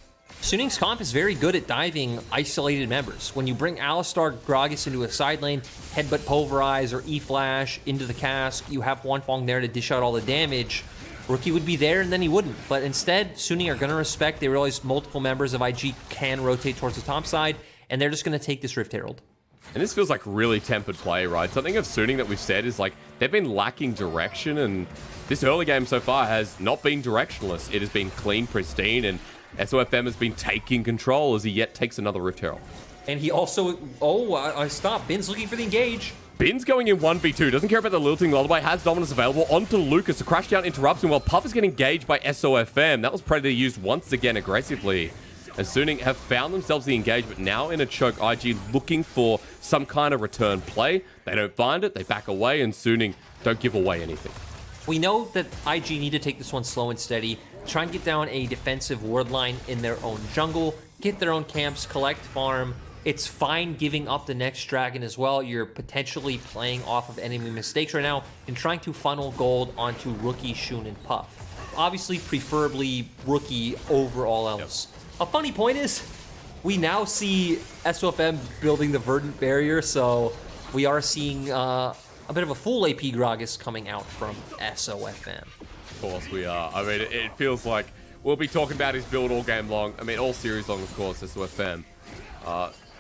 Suning's comp is very good at diving isolated members. When you bring Alistar Gragas into a side lane, Headbutt Pulverize or E-Flash into the cask, you have Huanfeng there to dish out all the damage. Rookie would be there and then he wouldn't. But instead, Suning are going to respect. They realize multiple members of IG can rotate towards the top side, and they're just going to take this Rift Herald. And this feels like really tempered play, right? Something of Suning that we've said is like they've been lacking direction, and this early game so far has not been directionless. It has been clean, pristine, and SOFM has been taking control as he yet takes another Rift Herald. And he also... Oh, I stopped. Bin's looking for the engage. Bin's going in 1v2, doesn't care about the lilting. Lullaby has dominance available onto Lucas. The crash down interrupts him while Puff is getting engaged by SOFM. That was Predator used once again aggressively. And Suning have found themselves the engagement now in a choke. IG looking for some kind of return play. They don't find it, they back away, and Suning don't give away anything. We know that IG need to take this one slow and steady, try and get down a defensive ward line in their own jungle, get their own camps, collect farm. It's fine giving up the next dragon as well. You're potentially playing off of enemy mistakes right now and trying to funnel gold onto Rookie, Shun, and Puff. Obviously, preferably Rookie over all else. Yep. A funny point is, we now see SOFM building the Verdant Barrier, so we are seeing a bit of a full AP Gragas coming out from SOFM. Of course we are. I mean, it feels like we'll be talking about his build all game long. I mean, all series long, of course, SOFM.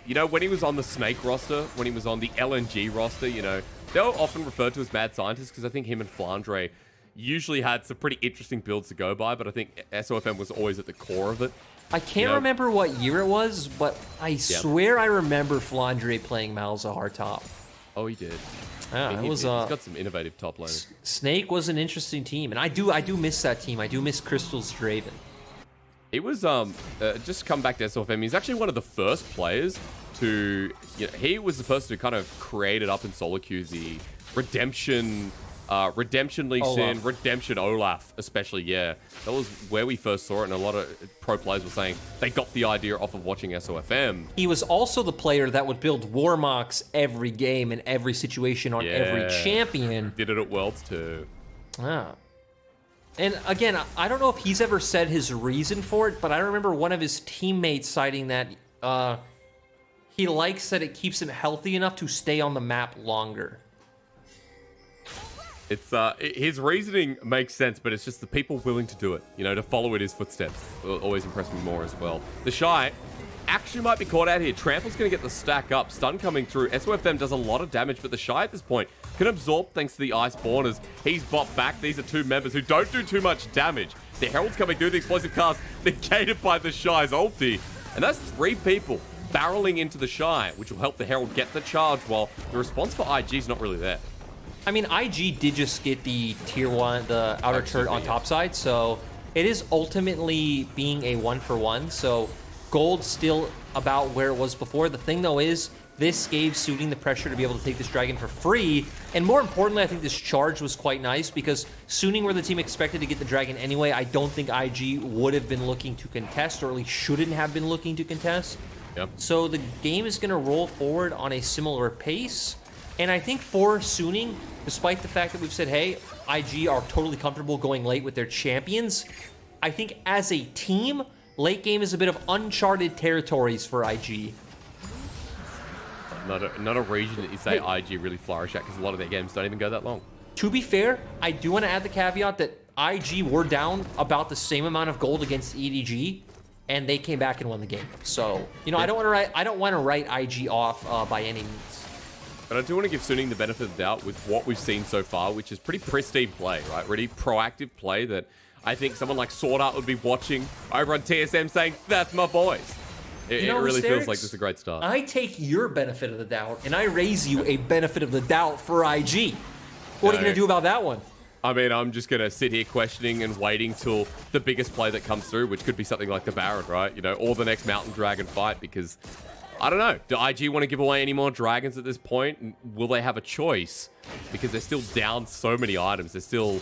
You know, when he was on the Snake roster, when he was on the LNG roster, you know, they were often referred to as mad scientists because I think him and Flandre usually had some pretty interesting builds to go by, but I think SOFM was always at the core of it. I can't remember what year it was, but I swear I remember Flandre playing Malzahar top. Oh, he did. Yeah, I mean, he's got some innovative top laners. Snake was an interesting team, and I do miss that team. I do miss Crystal's Draven. He was, just come back to SOFM, he's actually one of the first players to, you know, he was the person who kind of created up in solo queues the Redemption Lee Sin, Redemption Olaf, especially, yeah. That was where we first saw it, and a lot of pro players were saying they got the idea off of watching SOFM. He was also the player that would build Warmocks every game in every situation on every champion. Did it at Worlds too. Ah. And again, I don't know if he's ever said his reason for it, but I remember one of his teammates citing that he likes that it keeps him healthy enough to stay on the map longer. It's his reasoning makes sense, but it's just the people willing to do it, you know, to follow in his footsteps. Will always impress me more as well. The Shy actually might be caught out here. Trample's going to get the stack up. Stun coming through. SOFM does a lot of damage, but the Shy at this point can absorb thanks to the Iceborners. He's bot back. These are two members who don't do too much damage. The Herald's coming through the explosive cast, negated by the Shy's ulti. And that's 3 people barreling into the Shy, which will help the Herald get the charge, while the response for IG is not really there. I mean, IG did just get the tier 1, the outer turret on top side, so it is ultimately being a 1-for-1, so gold's still about where it was before. The thing, though, is this gave Suiting the pressure to be able to take this dragon for free, and more importantly, I think this charge was quite nice, because Suiting were the team expected to get the dragon anyway. I don't think IG would have been looking to contest, or at least shouldn't have been looking to contest. Yep. So the game is going to roll forward on a similar pace. And I think for Suiting, despite the fact that we've said, hey, IG are totally comfortable going late with their champions, I think as a team, late game is a bit of uncharted territories for IG. Not a region that you say IG really flourish at, because a lot of their games don't even go that long. To be fair, I do want to add the caveat that IG were down about the same amount of gold against EDG, and they came back and won the game. So, you know, I don't want to write IG off by any means. But I do want to give Suning the benefit of the doubt with what we've seen so far, which is pretty pristine play, right? Really proactive play that I think someone like Sword Art would be watching over on TSM saying, that's my boys. It really feels like this is a great start. I take your benefit of the doubt, and I raise you a benefit of the doubt for IG. What are you going to do about that one? I mean, I'm just going to sit here questioning and waiting till the biggest play that comes through, which could be something like the Baron, right? You know, or the next Mountain Dragon fight, because I don't know. Do IG want to give away any more dragons at this point? Will they have a choice? Because they're still down so many items. They're still,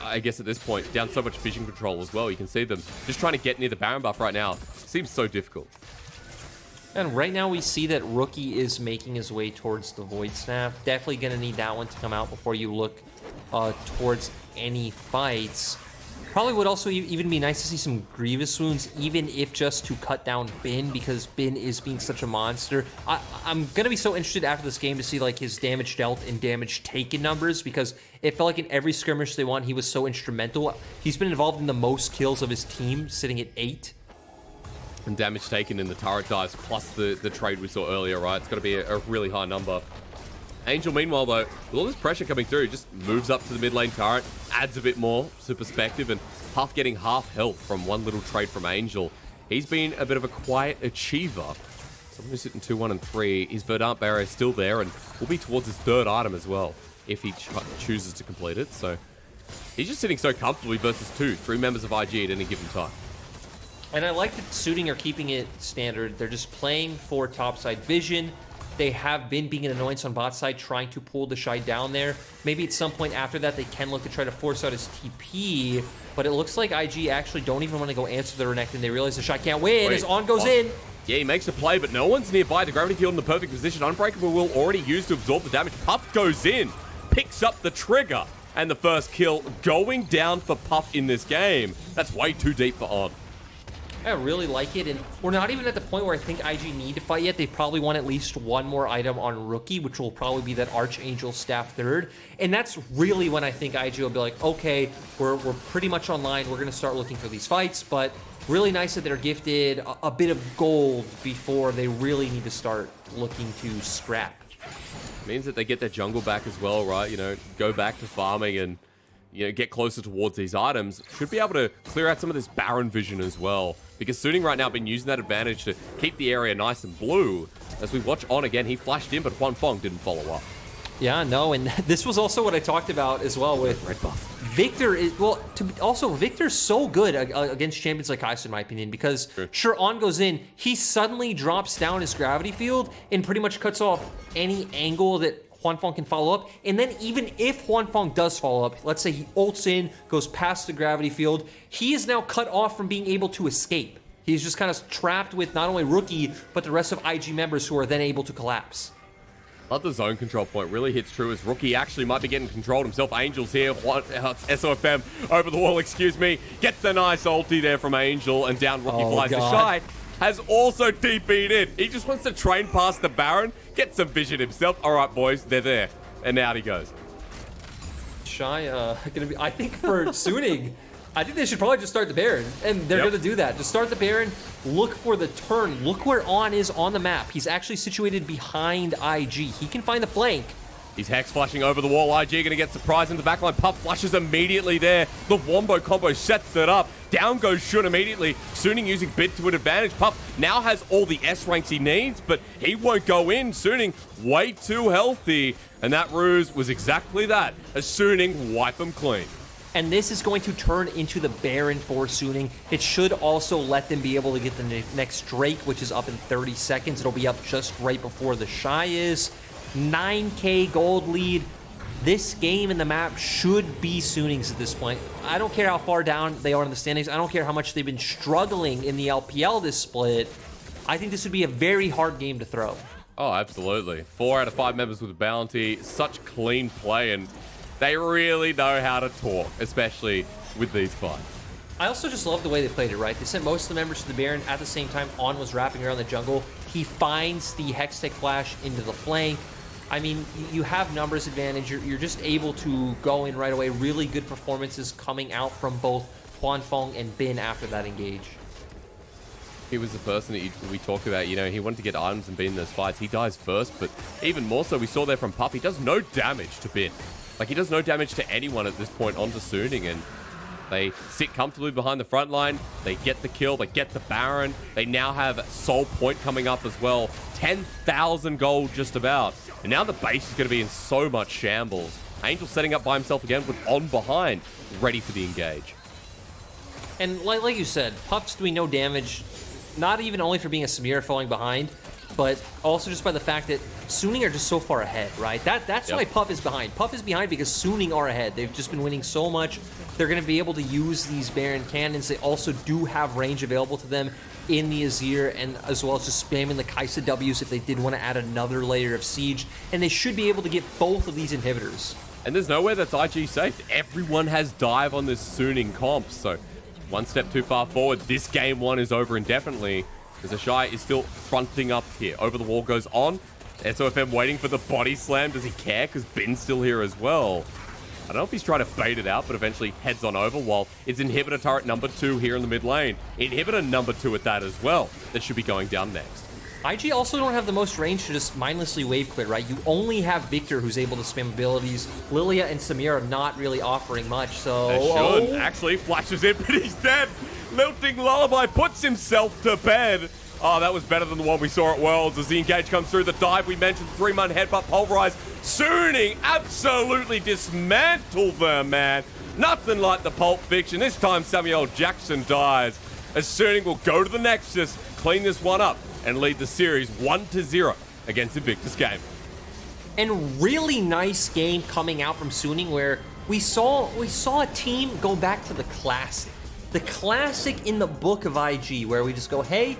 I guess at this point, down so much vision control as well. You can see them just trying to get near the Baron buff right now. Seems so difficult. And right now we see that Rookie is making his way towards the Void Staff. Definitely going to need that one to come out before you look towards any fights. Probably would also even be nice to see some Grievous wounds, even if just to cut down Bin, because Bin is being such a monster. I'm going to be so interested after this game to see like his damage dealt and damage taken numbers, because it felt like in every skirmish they won, he was so instrumental. He's been involved in the most kills of his team, sitting at 8. And damage taken in the turret dives, plus the trade we saw earlier, right? It's got to be a really high number. Angel, meanwhile, though, with all this pressure coming through, just moves up to the mid lane turret, adds a bit more to perspective, and Puff getting half health from one little trade from Angel. He's been a bit of a quiet achiever. Someone who's sitting 2-1 and 3. His Verdant Barrier is still there and will be towards his third item as well if he chooses to complete it. So he's just sitting so comfortably versus 3 members of IG at any given time. And I like that Suiting are keeping it standard. They're just playing for topside vision. They have been being an annoyance on bot side, trying to pull the Shy down there. Maybe at some point after that, they can look to try to force out his TP. But it looks like IG actually don't even want to go answer the Renekton. They realize the Shy can't win. His On goes in. Yeah, he makes a play, but no one's nearby. The gravity field in the perfect position. Unbreakable will already used to absorb the damage. Puff goes in, picks up the trigger, and the first kill going down for Puff in this game. That's way too deep for On. I really like it, and we're not even at the point where I think IG need to fight yet. They probably want at least one more item on Rookie, which will probably be that Archangel Staff third. And that's really when I think IG will be like, okay, we're pretty much online. We're going to start looking for these fights, but really nice that they're gifted a bit of gold before they really need to start looking to scrap. Means that they get their jungle back as well, right? You know, go back to farming and, you know, get closer towards these items. Should be able to clear out some of this Baron vision as well. Because Suiting right now have been using that advantage to keep the area nice and blue. As we watch On again, he flashed in, but Huan Fong didn't follow up. Yeah, no, and this was also what I talked about as well with Red buff. Victor. Victor's so good against champions like Kai'Sa, in my opinion, because sure, On goes in, he suddenly drops down his gravity field and pretty much cuts off any angle that Huan Fong can follow up. And then even if Huan Fong does follow up, let's say he ults in, goes past the gravity field, he is now cut off from being able to escape. He's just kind of trapped with not only Rookie, but the rest of IG members who are then able to collapse. Love the zone control point. Really hits true as Rookie actually might be getting controlled himself. Angel's here. SOFM over the wall, excuse me. Gets a nice ulti there from Angel, and down Rookie flies. The Shy has also TP'd in. He just wants to train past the Baron, get some vision himself. All right, boys, they're there. And out he goes. Shy, gonna be, I think for Suiting, I think they should probably just start the Baron, and they're going to do that. Just start the Baron, look for the turn. Look where On is on the map. He's actually situated behind IG. He can find the flank. He's Hex flashing over the wall. IG going to get surprised in the backline. Puff flashes immediately there. The Wombo combo sets it up. Down goes Shun immediately. Suiting using Bid to an advantage. Puff now has all the S ranks he needs, but he won't go in. Suiting way too healthy. And that ruse was exactly that, as Suiting wipe him clean. And this is going to turn into the Baron for Suiting. It should also let them be able to get the next Drake, which is up in 30 seconds. It'll be up just right before the Shy is. 9k gold lead. This game in the map should be Suiting's at this point. I don't care how far down they are in the standings. I don't care how much they've been struggling in the LPL this split. I think this would be a very hard game to throw. Oh, absolutely. 4 out of 5 members with a bounty. Such clean play, and they really know how to talk, especially with these fights. I also just love the way they played it, right? They sent most of the members to the Baron at the same time. On was wrapping around the jungle. He finds the Hextech Flash into the flank. I mean, you have numbers advantage. You're just able to go in right away. Really good performances coming out from both Huan Fong and Bin after that engage. He was the person that we talked about, you know, he wanted to get items and be in those fights. He dies first, but even more so, we saw there from Puff, he does no damage to Bin. Like, he does no damage to anyone at this point onto Suiting, and they sit comfortably behind the front line. They get the kill. They get the Baron. They now have Soul Point coming up as well. 10,000 gold just about. And now the base is going to be in so much shambles. Angel setting up by himself again with On behind, ready for the engage. And like you said, Puff's doing no damage, not even only for being a Samira falling behind, but also just by the fact that Suiting are just so far ahead, right? That's why Puff is behind. Puff is behind because Suiting are ahead. They've just been winning so much. They're going to be able to use these Baron cannons. They also do have range available to them in the Azir, and as well as just spamming the Kai'Sa Ws if they did want to add another layer of siege. And they should be able to get both of these inhibitors. And there's nowhere that's IG safe. Everyone has dive on this Suiting comp, so one step too far forward. This game one is over indefinitely, because the Shy is still fronting up here. Over the wall goes On. SOFM waiting for the body slam. Does he care? Because Bin's still here as well. I don't know if he's trying to bait it out, but eventually heads on over while it's Inhibitor turret number 2 here in the mid lane. Inhibitor number 2 at that as well. That should be going down next. IG also don't have the most range to just mindlessly wave clear, right? You only have Victor who's able to spam abilities. Lilia and Samir are not really offering much, so... Shun actually flashes in, but he's dead. Lilting Lullaby puts himself to bed. Oh, that was better than the one we saw at Worlds. As the engage comes through, the dive we mentioned, 3-man headbutt pulverize. Suning absolutely dismantled them, man. Nothing like the Pulp Fiction. This time Samuel Jackson dies. As Suning will go to the Nexus, clean this one up, and lead the series 1-0 against Invictus Gaming. And really nice game coming out from Suning, where we saw a team go back to the classic. The classic in the book of IG, where we just go, hey,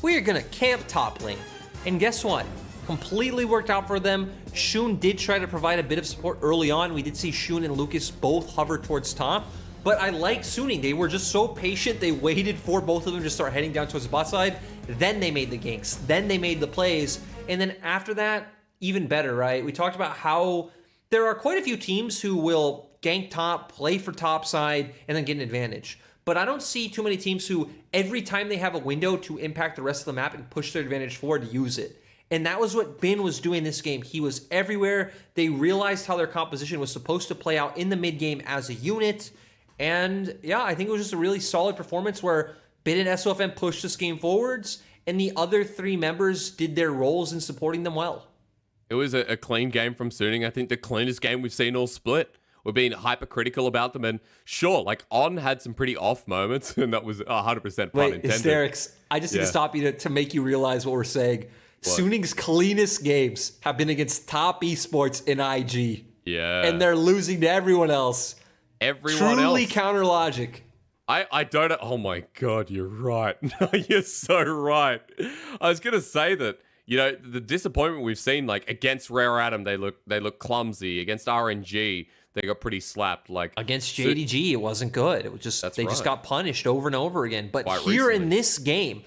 we're gonna camp top lane. And guess what? Completely worked out for them. Shun did try to provide a bit of support early on. We did see Shun and Lucas both hover towards top. But I like Suning. They were just so patient. They waited for both of them to start heading down towards the bot side. Then they made the ganks. Then they made the plays. And then after that, even better, right? We talked about how there are quite a few teams who will gank top, play for top side, and then get an advantage. But I don't see too many teams who, every time they have a window to impact the rest of the map and push their advantage forward, use it. And that was what Bin was doing this game. He was everywhere. They realized how their composition was supposed to play out in the mid game as a unit. And yeah, I think it was just a really solid performance where Bin and SOFM pushed this game forwards, and the other three members did their roles in supporting them well. It was a clean game from Suning. I think the cleanest game we've seen all split. We're being hypercritical about them, and sure, like On had some pretty off moments, and that was 100% pun intended. Hysterics. I just need to stop you to make you realize what we're saying. What? Suning's cleanest games have been against top esports in IG. Yeah. And they're losing to everyone else. Truly counter logic. I don't... Oh my god, you're right. You're so right. I was going to say that, you know, the disappointment we've seen, like, against Rare Atom, they look clumsy. Against RNG, they got pretty slapped. Like against JDG, it wasn't good. It was just just got punished over and over again. But Quite here recently. in this game,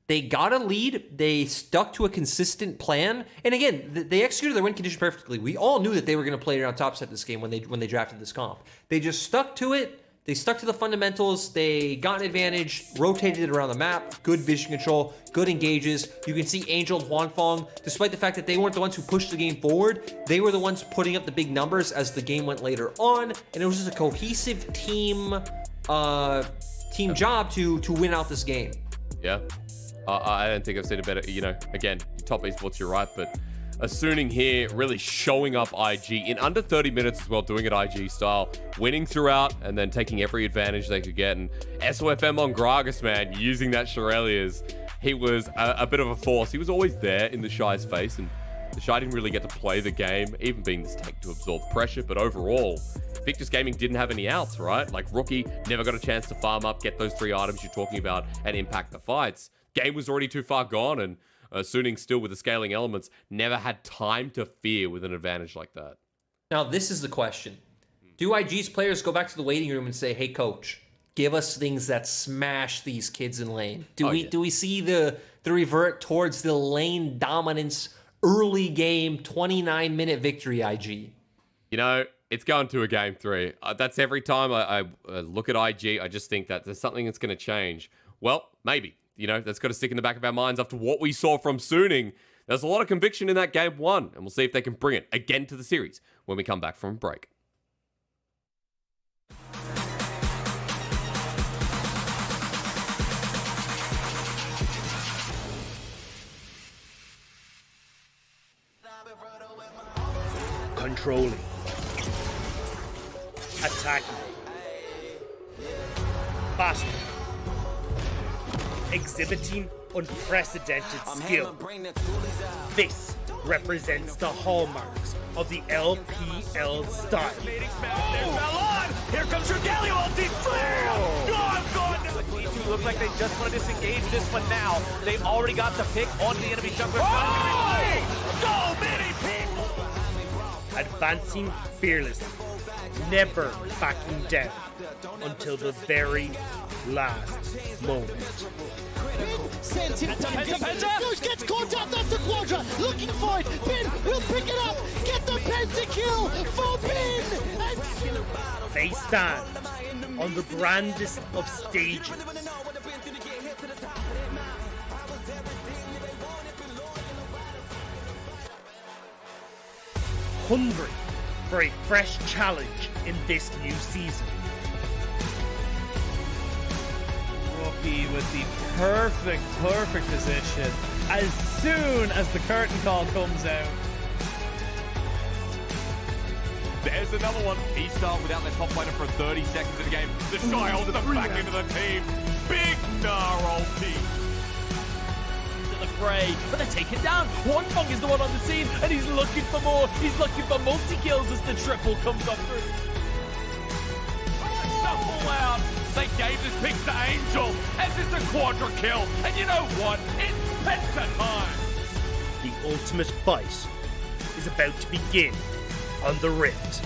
they got a lead. They stuck to a consistent plan, and again, they executed their win condition perfectly. We all knew that they were going to play around top set this game when they drafted this comp. They just stuck to it. They stuck to the fundamentals. They got an advantage, rotated it around the map, good vision control, good engages. You can see Angel and Huanfeng, despite the fact that they weren't the ones who pushed the game forward, they were the ones putting up the big numbers as the game went later on, and it was just a cohesive team job to win out this game. Yeah. I don't think I've seen a better, you know, again, top esports, you're right, but Suning here really showing up IG in under 30 minutes as well, doing it IG style, winning throughout and then taking every advantage they could get. And SOFM on Gragas, man, using that Shirelia's, he was a bit of a force. He was always there in the Shy's face, and the Shy didn't really get to play the game, even being this tank to absorb pressure. But overall, Victus Gaming didn't have any outs, right? Like Rookie never got a chance to farm up, get those 3 items you're talking about, and impact the fights. Game was already too far gone, and Suning still with the scaling elements never had time to fear with an advantage like that. Now, this is the question. Do IG's players go back to the waiting room and say, hey, coach, give us things that smash these kids in lane? Do we see the revert towards the lane dominance, early game, 29-minute victory, IG? You know, it's going to a game 3. That's every time I look at IG, I just think that there's something that's going to change. Well, maybe. You know, that's got to stick in the back of our minds after what we saw from Suning. There's a lot of conviction in that game 1, and we'll see if they can bring it again to the series when we come back from break. Controlling. Attacking. Faster. Exhibiting unprecedented skill. This represents the hallmarks of the LPL style. Here comes your Galio ulti! G2 look like they just want to disengage this one now. They've already got the pick on the enemy jungler. So many people! Advancing fearlessly, never backing down until the very last moment. Sends him Penta gets caught out, that's the Quadra, looking for it, Bin will pick it up, get the Penta kill for Bin! They stand on the grandest of stages. Hungry for a fresh challenge in this new season. MVP with the perfect position as soon as the curtain call comes out. There's another one. E-Star without their top laner for 30 seconds of the game. The Shy holds them back into the team. Big Gnar ulti. To the fray, but they're taken down. Hornfong is the one on the scene, and he's looking for more. He's looking for multi-kills as the triple comes off through. Shuffle out. They gave this pick to Angel as it's a quadra kill. And you know what? It's penta time. The ultimate fight is about to begin on the Rift.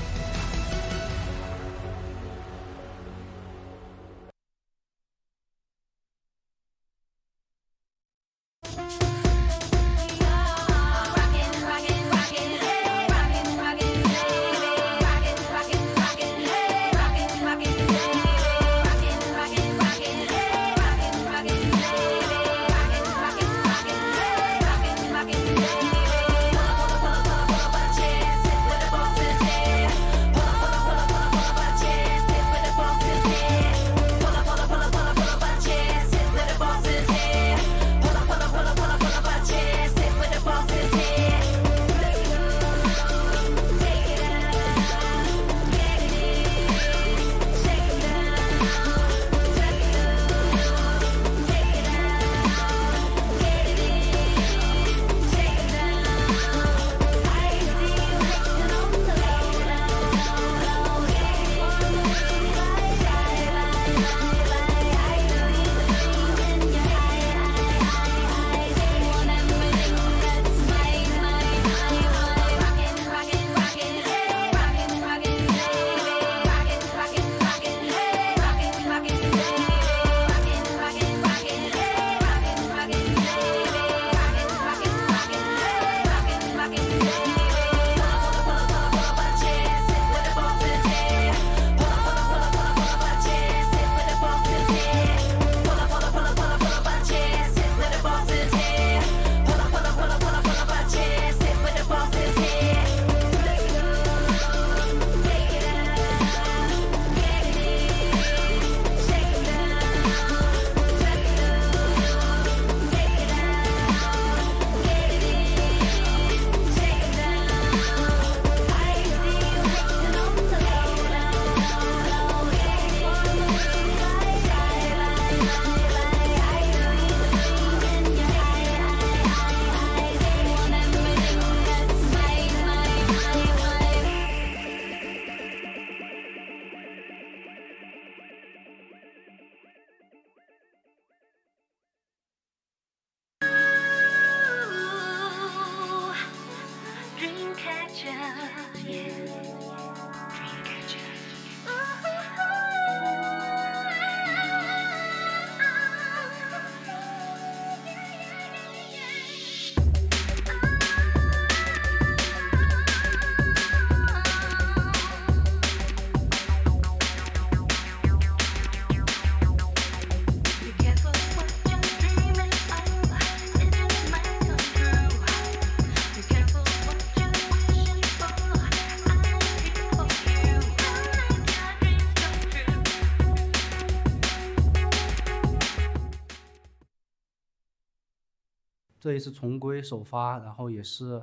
这一次重归首发，然后也是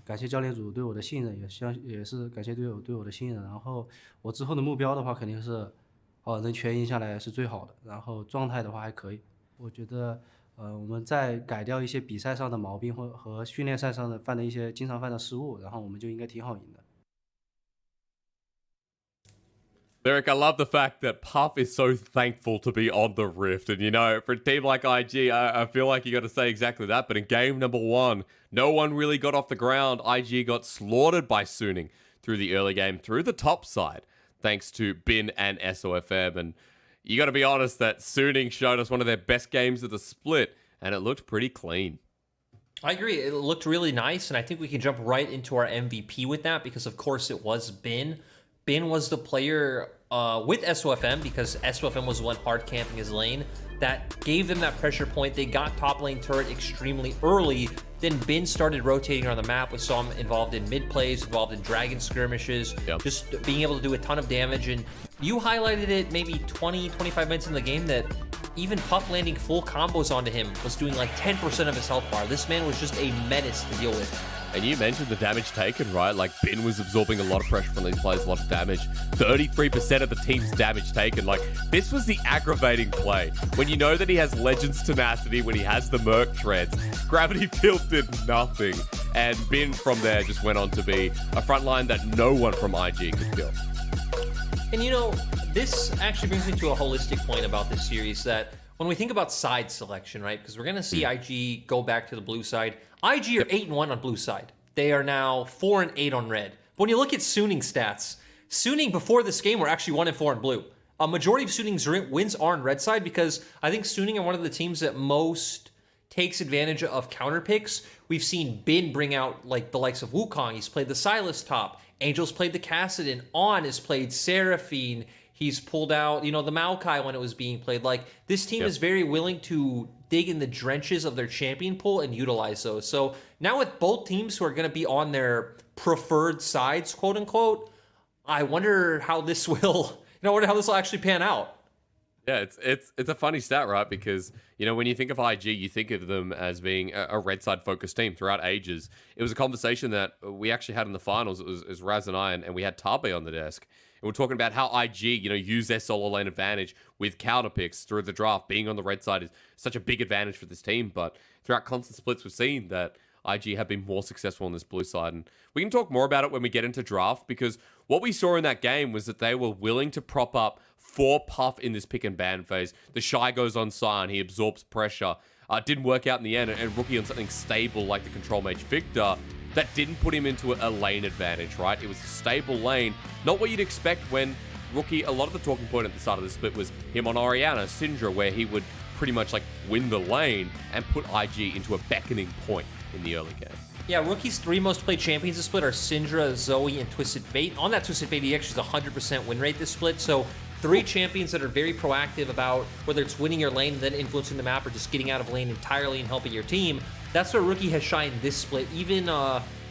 感谢教练组对我的信任，也是感谢队友对我的信任。然后我之后的目标的话，肯定是能全赢下来是最好的。然后状态的话还可以，我觉得我们再改掉一些比赛上的毛病和训练赛上的犯的一些经常犯的失误，然后我们就应该挺好赢的。Eric, I love the fact that Puff is so thankful to be on the Rift. And, you know, for a team like IG, I feel like you got to say exactly that. But in game number 1, no one really got off the ground. IG got slaughtered by Suning through the early game, through the top side, thanks to Bin and SOFM. And you got to be honest that Suning showed us one of their best games of the split, and it looked pretty clean. I agree. It looked really nice, and I think we can jump right into our MVP with that because, of course, it was Bin. Bin was the player with SOFM because SOFM was the one hard camping his lane that gave them that pressure point. They got top lane turret extremely early. Then Bin started rotating around the map. We saw him involved in mid plays, involved in dragon skirmishes, just being able to do a ton of damage. And you highlighted it maybe 20, 25 minutes in the game that even Puff landing full combos onto him was doing like 10% of his health bar. This man was just a menace to deal with. And you mentioned the damage taken, right? Like, Bin was absorbing a lot of pressure from these players, a lot of damage. 33% of the team's damage taken. Like, this was the aggravating play. When you know that he has Legends Tenacity, when he has the Merc Treads, Gravity Tilt did nothing. And Bin from there just went on to be a frontline that no one from IG could kill. And you know, this actually brings me to a holistic point about this series, that when we think about side selection, right? Because we're going to see IG go back to the blue side. IG are 8-1 on blue side. They are now 4-8 on red. But when you look at Suning stats, Suning before this game were actually 1-4 on blue. A majority of Suning's wins are on red side because I think Suning are one of the teams that most takes advantage of counter picks. We've seen Bin bring out like the likes of Wukong. He's played the Silas top. Angel's played the Kassadin. On has played Seraphine. He's pulled out, the Maokai when it was being played. Like, this team is very willing to dig in the drenches of their champion pool and utilize those. So now with both teams who are going to be on their preferred sides, quote unquote, I wonder how this will, I wonder how this will actually pan out. Yeah, it's a funny stat, right? Because, when you think of IG, you think of them as being a red side focused team throughout ages. It was a conversation that we actually had in the finals. It was Raz and I, and we had Tabe on the desk. And we're talking about how IG, use their solo lane advantage with counter picks through the draft. Being on the red side is such a big advantage for this team. But throughout constant splits, we've seen that IG have been more successful on this blue side. And we can talk more about it when we get into draft, because what we saw in that game was that they were willing to prop up for Puff in this pick and ban phase. The Shy goes on Sion, he absorbs pressure. Didn't work out in the end, and Rookie on something stable like the Control Mage Victor, that didn't put him into a lane advantage, right? It was a stable lane, not what you'd expect when Rookie, a lot of the talking point at the start of the split was him on Orianna, Syndra, where he would pretty much like win the lane and put IG into a beckoning point in the early game. Yeah, Rookie's 3 most played champions this split are Syndra, Zoe, and Twisted Fate. On that Twisted Fate, he actually has a 100% win rate this split, so 3 champions that are very proactive about whether it's winning your lane and then influencing the map or just getting out of lane entirely and helping your team. That's where Rookie has shined this split. Even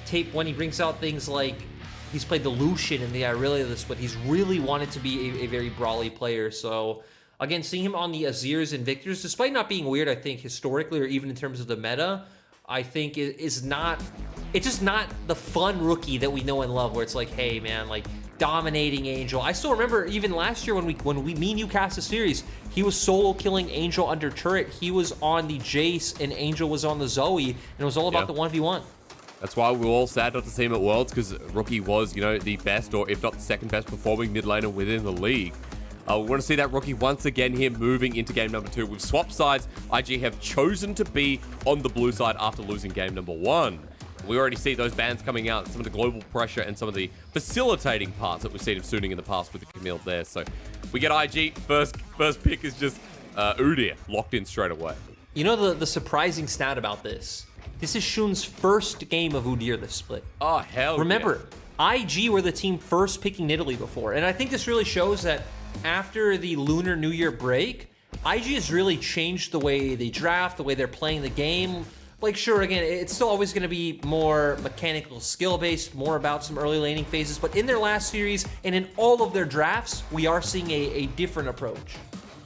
Tape, when he brings out things like he's played the Lucian in the Irelia this split, he's really wanted to be a very brawly player. So again, seeing him on the Azirs and Victors, despite not being weird, I think historically or even in terms of the meta, I think it's just not the fun Rookie that we know and love, where it's like, hey man, like dominating Angel. I still remember even last year when me and you cast the series, he was solo killing Angel under turret. He was on the Jace and Angel was on the Zoe, and it was all about the 1v1. That's why we were all sad not to see him at Worlds, because Rookie was, the best, or if not the second best performing mid laner within the league. We want to see that Rookie once again here moving into game number 2. We've swapped sides. IG have chosen to be on the blue side after losing game number 1. We already see those bans coming out, some of the global pressure and some of the facilitating parts that we've seen of Suning in the past with the Camille there. So we get IG. First pick is just Udyr locked in straight away. You know the surprising stat about this? This is Shun's first game of Udyr this split. Oh, hell Remember, IG were the team first picking Nidalee before. And I think this really shows that after the Lunar New Year break, IG has really changed the way they draft, the way they're playing the game. Like, sure, again, it's still always going to be more mechanical skill-based, more about some early laning phases, but in their last series and in all of their drafts, we are seeing a different approach.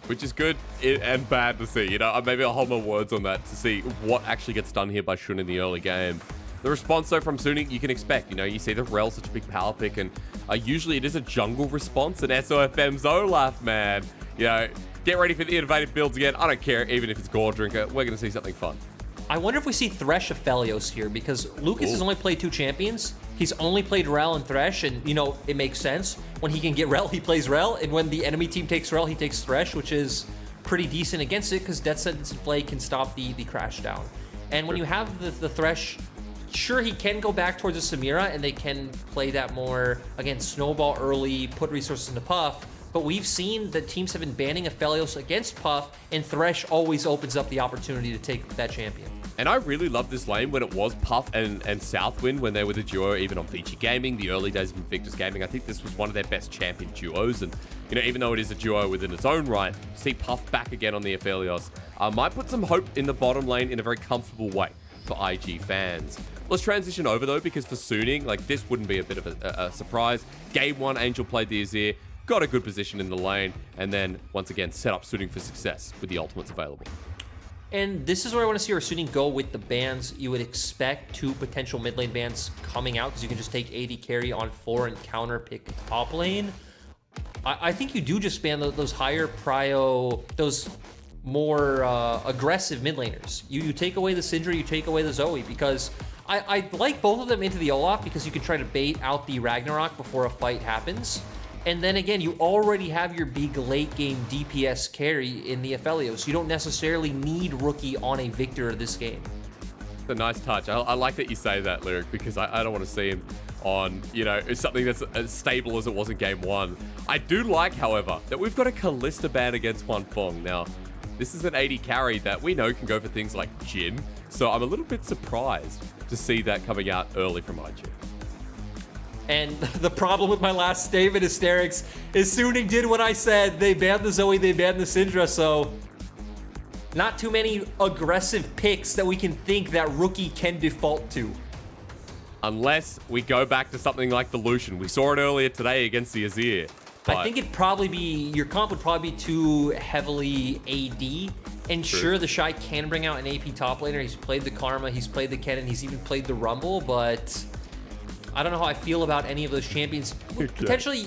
Which is good and bad to see. Maybe I'll hold my words on that to see what actually gets done here by Shun in the early game. The response, though, from Suning, you can expect. You see the Rel, such a big power pick, and usually it is a jungle response, and SOFM's Olaf, man. Get ready for the innovative builds again. I don't care, even if it's Gore Drinker. We're going to see something fun. I wonder if we see Thresh of Felios here, because Lucas has only played 2 champions. He's only played Rel and Thresh, and, it makes sense. When he can get Rel, he plays Rel, and when the enemy team takes Rel, he takes Thresh, which is pretty decent against it, because Death Sentence and Flay can stop the crash down. And when you have the Thresh, sure, he can go back towards a Samira, and they can play that more, again, snowball early, put resources into Puff, but we've seen that teams have been banning Aphelios against Puff, and Thresh always opens up the opportunity to take that champion. And I really loved this lane when it was Puff and Southwind, when they were the duo, even on Vici Gaming, the early days of Invictus Gaming. I think this was one of their best champion duos. And, even though it is a duo within its own right, to see Puff back again on the Aphelios might put some hope in the bottom lane in a very comfortable way for IG fans. Let's transition over, though, because for Suning, this wouldn't be a bit of a surprise. Game 1, Angel played the Azir. got a good position in the lane, and then once again set up Suning for success with the ultimates available. And this is where I want to see our Suning go with the bans. You would expect 2 potential mid lane bans coming out because you can just take AD carry on 4 and counter pick top lane. I think you do just ban those higher prio, those more aggressive mid laners. You take away the Syndra, you take away the Zoe, because I like both of them into the Olaf because you can try to bait out the Ragnarok before a fight happens. And then again, you already have your big late game DPS carry in the Aphelios. You don't necessarily need Rookie on a Victor this game. It's a nice touch. I like that you say that, Lyric, because I don't want to see him on, you know, something that's as stable as it was in game 1. I do like, however, that we've got a Kalista ban against Juan Fong. Now, this is an AD carry that we know can go for things like Jhin, so I'm a little bit surprised to see that coming out early from IG. And the problem with my last statement, Hysterics, is Suning did what I said. They banned the Zoe, they banned the Syndra, so not too many aggressive picks that we can think that Rookie can default to. Unless we go back to something like the Lucian. We saw it earlier today against the Azir. I think it'd probably be, your comp would probably be too heavily AD. And sure, the Shy can bring out an AP top laner. He's played the Karma, he's played the Kennen, he's even played the Rumble, but I don't know how I feel about any of those champions. Potentially,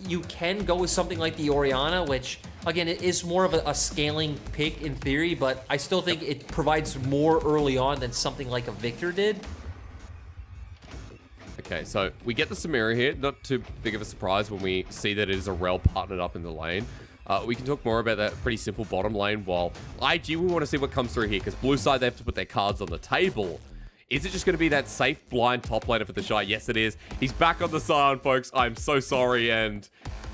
you can go with something like the Orianna, which, again, it is more of a scaling pick in theory, but I still think it provides more early on than something like a Victor did. Okay, so we get the Samira here. Not too big of a surprise when we see that it is a Rel partnered up in the lane. We can talk more about that pretty simple bottom lane, while IG, we want to see what comes through here, because blue side, they have to put their cards on the table. Is it just going to be that safe blind top laner for the Shy? Yes, it is. He's back on the Sion, folks. I'm so sorry, and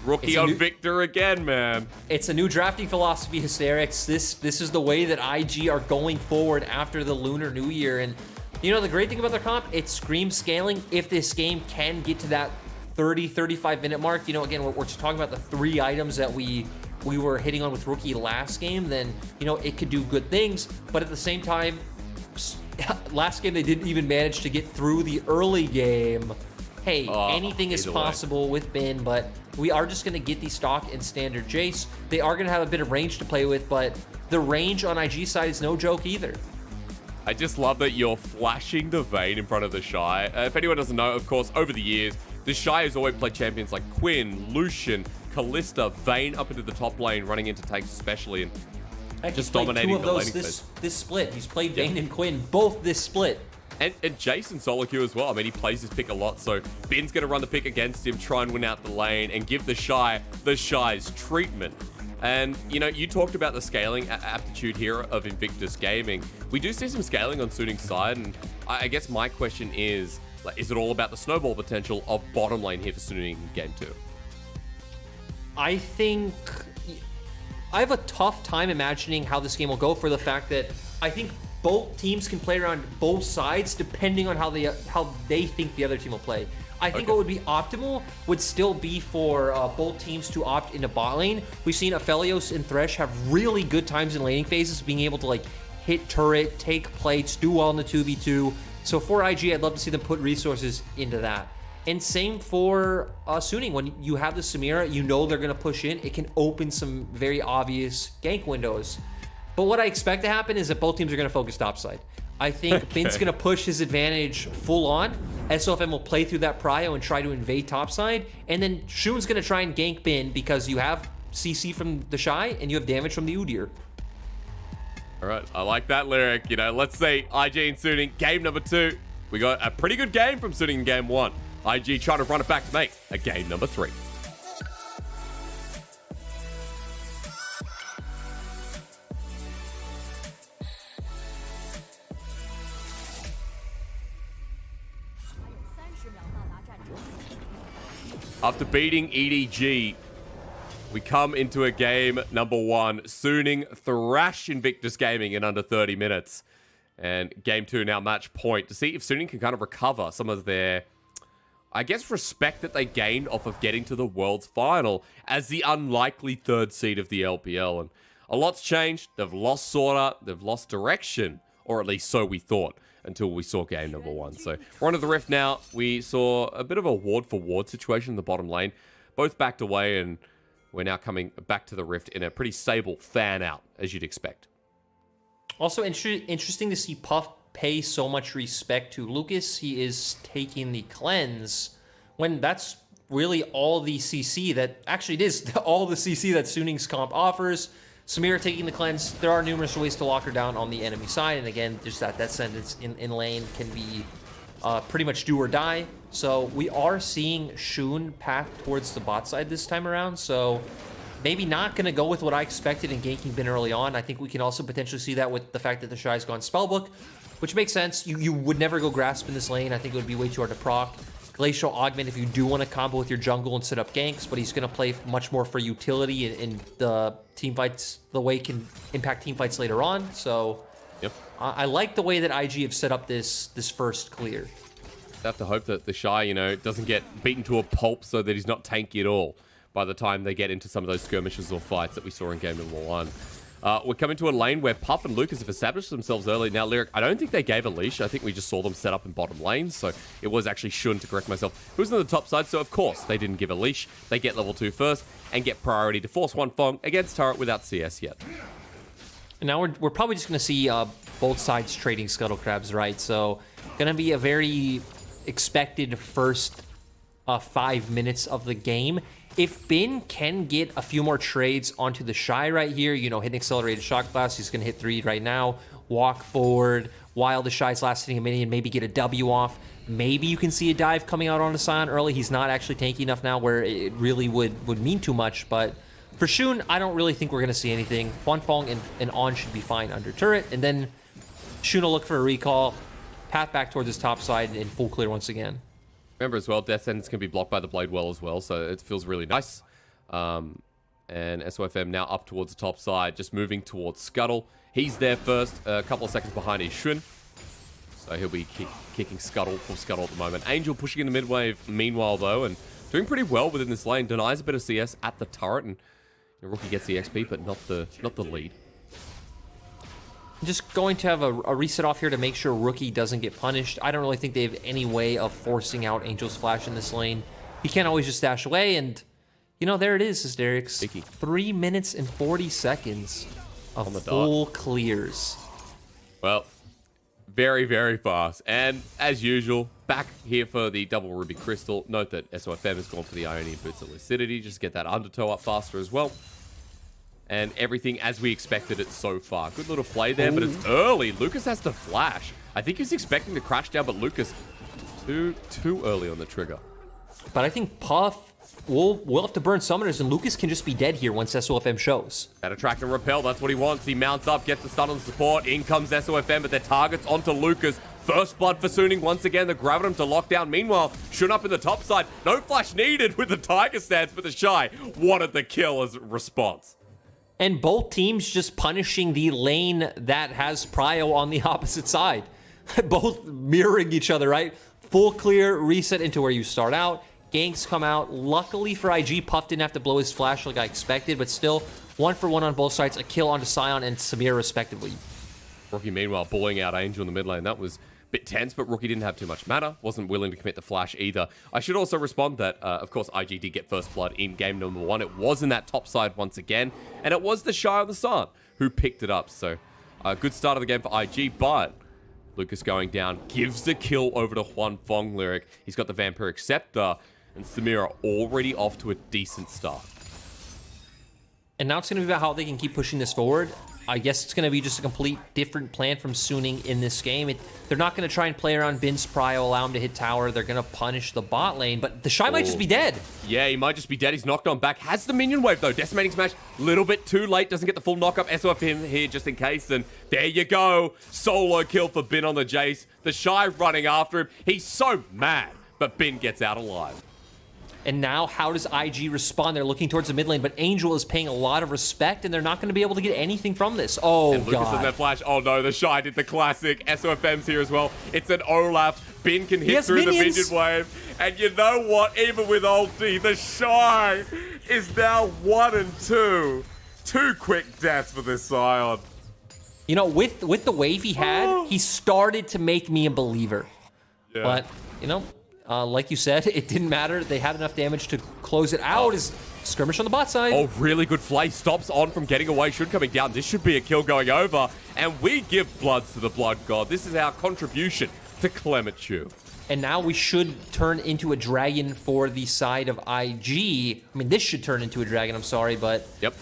Rookie on Victor again, man. It's a new drafting philosophy, Hysterics. This is the way that IG are going forward after the Lunar New Year, and you know, the great thing about their comp, it screams scaling. If this game can get to that 30-35 minute mark, you know, again, we're just talking about the 3 items that we were hitting on with Rookie last game, then, you know, it could do good things. But at the same time, last game they didn't even manage to get through the early game. Hey, anything is possible with Bin, but we are just going to get the stock and standard Jace. They are going to have a bit of range to play with, but the range on IG side is no joke either. I just love that you're flashing the Vayne in front of the Shy. If anyone doesn't know, of course, over the years, the Shy has always played champions like Quinn, Lucian, Kalista, Vayne up into the top lane, running into tanks especially, and just dominating the laning phase. This split. He's played Vayne and Quinn, both this split. And Jason solo queue as well. I mean, he plays his pick a lot, so Ben's going to run the pick against him, try and win out the lane, and give the Shy's treatment. And, you know, you talked about the scaling aptitude here of Invictus Gaming. We do see some scaling on Suning's side, and I guess my question is, like, is it all about the snowball potential of bottom lane here for Suning in Game 2? I think I have a tough time imagining how this game will go, for the fact that I think both teams can play around both sides depending on how they think the other team will play. I think what would be optimal would still be for both teams to opt into bot lane. We've seen Aphelios and Thresh have really good times in laning phases, being able to like hit turret, take plates, do well in the 2v2. So for IG, I'd love to see them put resources into that. And same for Suning. When you have the Samira, you know they're going to push in. It can open some very obvious gank windows. But what I expect to happen is that both teams are going to focus topside. I think Bin's going to push his advantage full on. SOFM will play through that prio and try to invade topside. And then Shun's going to try and gank Bin because you have CC from the Shy and you have damage from the Udyr. All right, I like that lyric. You know, let's see IG and Suning, game number 2. We got a pretty good game from Suning in game 1. IG trying to run it back to make a game number 3. After beating EDG, we come into a game number 1. Suning thrash Invictus Gaming in under 30 minutes. And game 2 now match point to see if Suning can kind of recover some of their, I guess, respect that they gained off of getting to the World's Final as the unlikely 3rd seed of the LPL. And a lot's changed. They've lost sorta, they've lost direction, or at least so we thought, until we saw game number 1. So we're onto the Rift now. We saw a bit of a ward for ward situation in the bottom lane. both backed away, and we're now coming back to the Rift in a pretty stable fan out, as you'd expect. Also interesting to see Puff pay so much respect to Lucas. He is taking the cleanse when that's really all the CC that, actually it is all the CC that Suning's comp offers. Samira taking the cleanse. There are numerous ways to lock her down on the enemy side, and again, just that sentence in lane can be pretty much do or die. So we are seeing Shun path towards the bot side this time around, so maybe not going to go with what I expected in ganking Bin early on. I think we can also potentially see that with the fact that the Shy's gone Spellbook, which makes sense. You would never go Grasp in this lane. I think it would be way too hard to proc. Glacial Augment if you do want to combo with your jungle and set up ganks, but he's going to play much more for utility in the team fights, the way it can impact team fights later on. So yep. I like the way that IG have set up this first clear. I have to hope that the Shy, doesn't get beaten to a pulp so that he's not tanky at all by the time they get into some of those skirmishes or fights that we saw in game number 1. We're coming to a lane where Puff and Lucas have established themselves early. Now, Lyric, I don't think they gave a leash. I think we just saw them set up in bottom lane. So it was actually Shun, to correct myself, who's on the top side. So, of course, they didn't give a leash. They get level 2 first and get priority to force one Fong against turret without CS yet. And now we're probably just going to see both sides trading Scuttle Crabs, right? So going to be a very expected first 5 minutes of the game. If Bin can get a few more trades onto the Shy right here, hit an accelerated shock blast, he's going to hit 3 right now, walk forward while the Shy's lasting a minion, maybe get a W off. Maybe you can see a dive coming out onto Sion early. He's not actually tanky enough now where it really would mean too much, but for Shun, I don't really think we're going to see anything. Huan Fong and On should be fine under turret, and then Shun will look for a recall, path back towards his top side, and full clear once again. Remember as well, Death Sentence can be blocked by the Blade well as well, so it feels really nice. And SOFM now up towards the top side, just moving towards Scuttle. He's there first, a couple of seconds behind is Shun. So he'll be kicking Scuttle, full Scuttle at the moment. Angel pushing in the mid-wave meanwhile though, and doing pretty well within this lane. Denies a bit of CS at the turret, and Rookie gets the XP, but not the lead. Just going to have a reset off here to make sure Rookie doesn't get punished. I don't really think they have any way of forcing out Angel's Flash in this lane. He can't always just dash away, and there it is, Hysterics. 3 minutes and 40 seconds of full clears. Well, very, very fast. And as usual, back here for the double Ruby Crystal. Note that SOFM has gone for the Ionian Boots of Lucidity, just to get that undertow up faster as well. And everything as we expected it so far. Good little play there, but it's early. Lucas has to flash. I think he's expecting to crash down, but Lucas too early on the trigger. But I think Puff will have to burn summoners, and Lucas can just be dead here once SOFM shows. That attract and repel, that's what he wants. He mounts up, gets the stun on the support. In comes SOFM, but their target's onto Lucas. First blood for Suning once again. The Gravitum to lock down. Meanwhile, Shun up in the top side. No flash needed with the Tiger stance, but the Shy wanted the kill as a response. And both teams just punishing the lane that has Prio on the opposite side. Both mirroring each other, right? Full clear, reset into where you start out. Ganks come out. Luckily for IG, Puff didn't have to blow his flash like I expected, but still, 1-for-1 on both sides. A kill onto Sion and Samir, respectively. Rookie, meanwhile, bullying out Angel in the mid lane. That was a bit tense, but Rookie didn't have too much mana. Wasn't willing to commit the flash either. I should also respond that, of course, IG did get first blood in game number 1. It was in that top side once again, and it was the Shy on the Sun who picked it up. So, a good start of the game for IG, but Lucas going down gives the kill over to Huan Fong Lyric. He's got the Vampiric Scepter, and Samira already off to a decent start. And now it's going to be about how they can keep pushing this forward. I guess it's going to be just a complete different plan from Suning in this game. They're not going to try and play around Bin's Prio, allow him to hit tower. They're going to punish the bot lane, but the Shy might just be dead. Yeah, he might just be dead. He's knocked on back. Has the minion wave, though. Decimating Smash, a little bit too late. Doesn't get the full knock-up. SOFM here just in case, and there you go. Solo kill for Bin on the Jace. The Shy running after him. He's so mad, but Bin gets out alive. And now, how does IG respond? They're looking towards the mid lane, but Angel is paying a lot of respect, and they're not going to be able to get anything from this. Oh, and Lucas in that flash. Oh, no, the Shy did the classic. SOFM's here as well. It's an Olaf. Bin can hit through the minion wave. And you know what? Even with ulti, the Shy is now 1 and 2. 2 quick deaths for this Sion. With the wave he had, he started to make me a believer. Yeah. But, like you said, it didn't matter. They had enough damage to close it out. Is skirmish on the bot side. Oh, really good flay. Stops on from getting away. Should coming down. This should be a kill going over. And we give bloods to the Blood God. This is our contribution to Clement Chu. And now we should turn into a dragon for the side of IG. I mean, this should turn into a dragon, I'm sorry, but... Yep.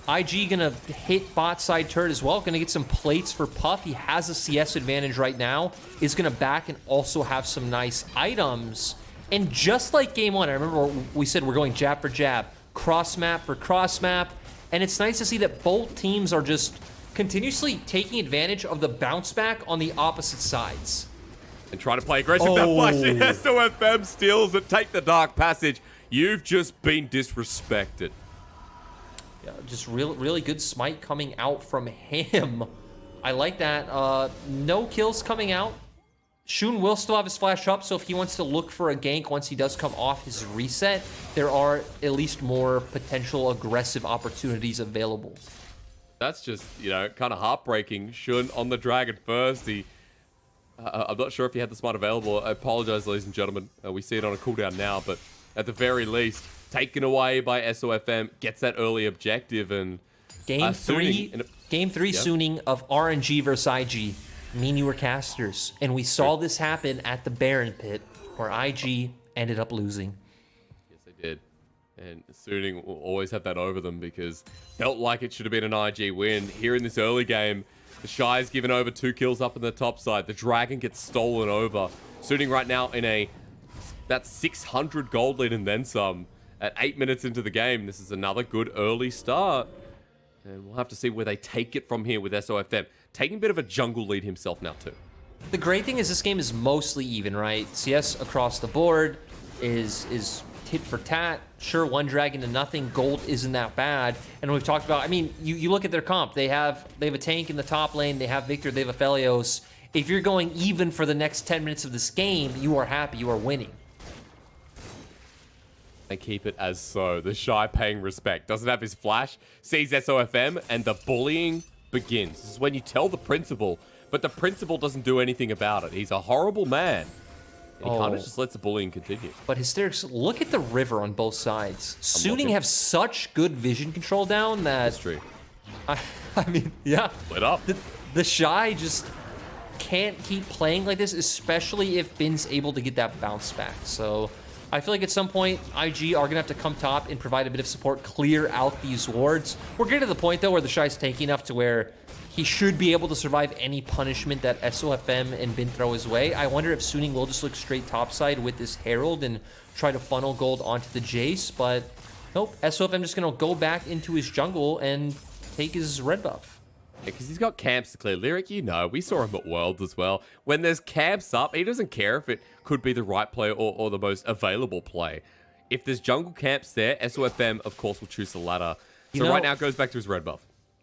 IG gonna hit bot side turret as well. Gonna get some plates for Puff. He has a CS advantage right now. Is gonna back and also have some nice items. And just like game one, I remember we said we're going jab for jab, cross map for cross map. And it's nice to see that both teams are just continuously taking advantage of the bounce back on the opposite sides. And trying to play aggressive. That flashing SOFM steals it. Take the Dark Passage. You've just been disrespected. Yeah, just really good smite coming out from him. I like that. No kills coming out. Shun will still have his flash up, so if he wants to look for a gank once he does come off his reset, there are at least more potential aggressive opportunities available. That's just, kind of heartbreaking. Shun on the Dragon first. I'm not sure if he had the smite available. I apologize, ladies and gentlemen. We see it on a cooldown now, but at the very least, taken away by SOFM, gets that early objective, and Game three, Suning of RNG versus IG. Me and you were casters, and we saw this happen at the Baron Pit, where IG ended up losing. Yes, they did. And Suning will always have that over them because felt like it should have been an IG win. Here in this early game, the Shy's given over 2 kills up in the top side. The Dragon gets stolen over. Suning right now in about 600 gold lead and then some. At 8 minutes into the game, this is another good early start. And we'll have to see where they take it from here with SOFM. Taking a bit of a jungle lead himself now too. The great thing is this game is mostly even, right? CS across the board is tit for tat. Sure, 1 dragon to nothing. Gold isn't that bad. And we've talked about, I mean, you look at their comp. They have a tank in the top lane. They have Victor. They have Aphelios. If you're going even for the next 10 minutes of this game, you are happy. You are winning. They keep it as so. The Shy paying respect. Doesn't have his flash. Sees SOFM and the bullying begins. This is when you tell the principal, but the principal doesn't do anything about it. He's a horrible man. And he kind of just lets the bullying continue. But Hysterics, look at the river on both sides. Suning have such good vision control down that... That's true. I mean, yeah. Split up. The Shy just can't keep playing like this, especially if Bin's able to get that bounce back. So I feel like at some point, IG are going to have to come top and provide a bit of support, clear out these wards. We're getting to the point, though, where the Shy's tanky enough to where he should be able to survive any punishment that SOFM and Bin throw his way. I wonder if Suning will just look straight topside with this Herald and try to funnel gold onto the Jace, but nope, SOFM just going to go back into his jungle and take his red buff. Yeah, because he's got camps to clear. Lyric, we saw him at Worlds as well. When there's camps up, he doesn't care if it could be the right play or the most available play. If there's jungle camps there, SOFM, of course, will choose the latter. So right now, it goes back to his red buff.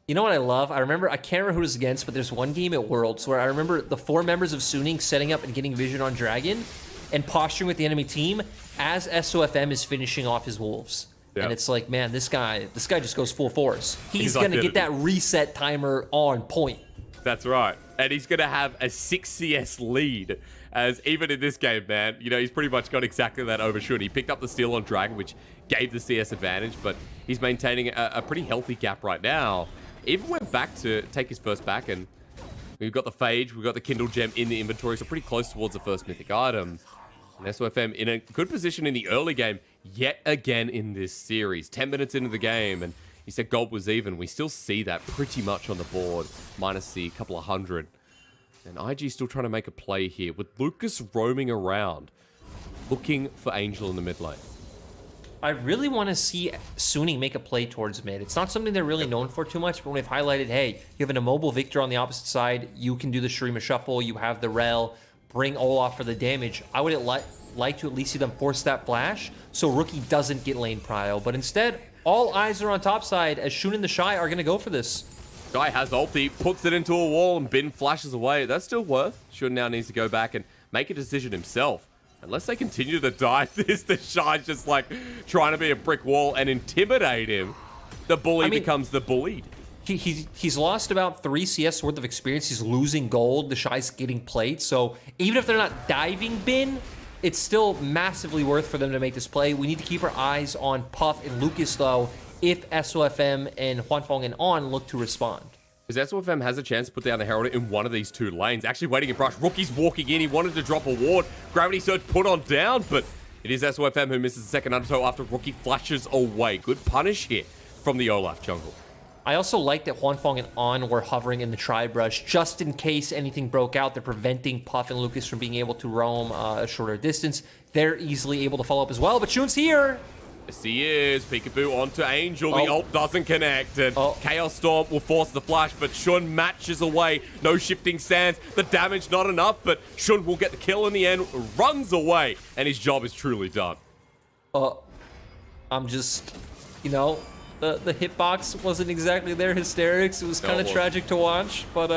You know what I love? I can't remember who it was against, but there's one game at Worlds where I remember the 4 members of Suning setting up and getting vision on Dragon and posturing with the enemy team as SOFM is finishing off his wolves. Yep. And it's like, man, this guy just goes full force. He's going to get that reset timer on point. That's right. And he's going to have a 6 CS lead. As even in this game, man, he's pretty much got exactly that over Shun. He picked up the steal on Dragon, which gave the CS advantage, but he's maintaining a pretty healthy gap right now. Even went back to take his first back, and we've got the Phage, we've got the Kindle Gem in the inventory, so pretty close towards the first mythic item. And SOFM in a good position in the early game, yet again in this series. 10 minutes into the game, and he said gold was even. We still see that pretty much on the board, minus the couple of hundred. And IG still trying to make a play here, with Lucas roaming around, looking for Angel in the mid lane. I really want to see Suning make a play towards mid. It's not something they're really known for too much, but when they've highlighted, hey, you have an immobile Victor on the opposite side, you can do the Shurima Shuffle, you have the Rel, bring Olaf for the damage. I would like to at least see them force that flash so Rookie doesn't get lane prio. But instead, all eyes are on top side as Shun and the Shy are going to go for this. Shy has ulti, puts it into a wall, and Bin flashes away. That's still worth. Shun now needs to go back and make a decision himself. Unless they continue to dive this, the Shy's just like trying to be a brick wall and intimidate him. The bully becomes the bullied. He's lost about 3 CS worth of experience. He's losing gold. The Shy's getting played. So even if they're not diving Bin, it's still massively worth for them to make this play. We need to keep our eyes on Puff and Lucas, though, if SOFM and Hwanfeng and On look to respond. Because SOFM has a chance to put down the Herald in one of these two lanes. Actually waiting in brush. Rookie's walking in. He wanted to drop a ward. Gravity Surge put on down, but it is SOFM who misses the second undertow after Rookie flashes away. Good punish here from the Olaf jungle. I also like that Hwanfeng and On were hovering in the tri-brush just in case anything broke out. They're preventing Puff and Lucas from being able to roam a shorter distance. They're easily able to follow up as well, but Shun's here. Yes, he is. Peekaboo onto Angel. The ult doesn't connect, and Chaos Storm will force the flash, but Shun matches away. No shifting sands. The damage not enough, but Shun will get the kill in the end, runs away, and his job is truly done. I'm just, you know, the hitbox wasn't exactly there. Hysterics. It was kind of tragic to watch, but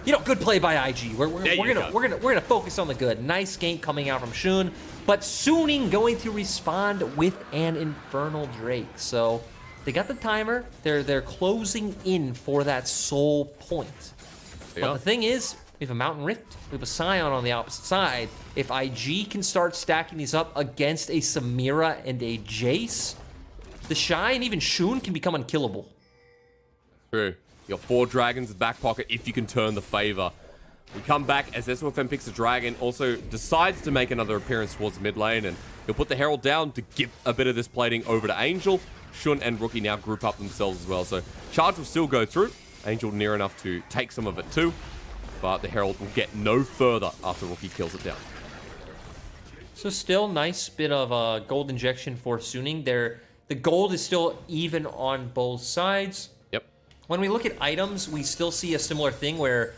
you know, good play by IG. We're gonna focus on the good. Nice gank coming out from Shun, but Suning going to respond with an Infernal Drake. So they got the timer. They're closing in for that soul point. But the thing is, we have a Mountain Rift, we have a Scion on the opposite side. If IG can start stacking these up against a Samira and a Jace, the Shy and even Shun can become unkillable. True. You got 4 dragons in the back pocket if you can turn the favor. We come back as SOFM picks a dragon, also decides to make another appearance towards the mid lane, and he'll put the Herald down to give a bit of this plating over to Angel. Shun and Rookie now group up themselves as well, so charge will still go through. Angel near enough to take some of it too, but the Herald will get no further after Rookie kills it down. So still nice bit of gold injection for Suning. The gold is still even on both sides. Yep. When we look at items, we still see a similar thing where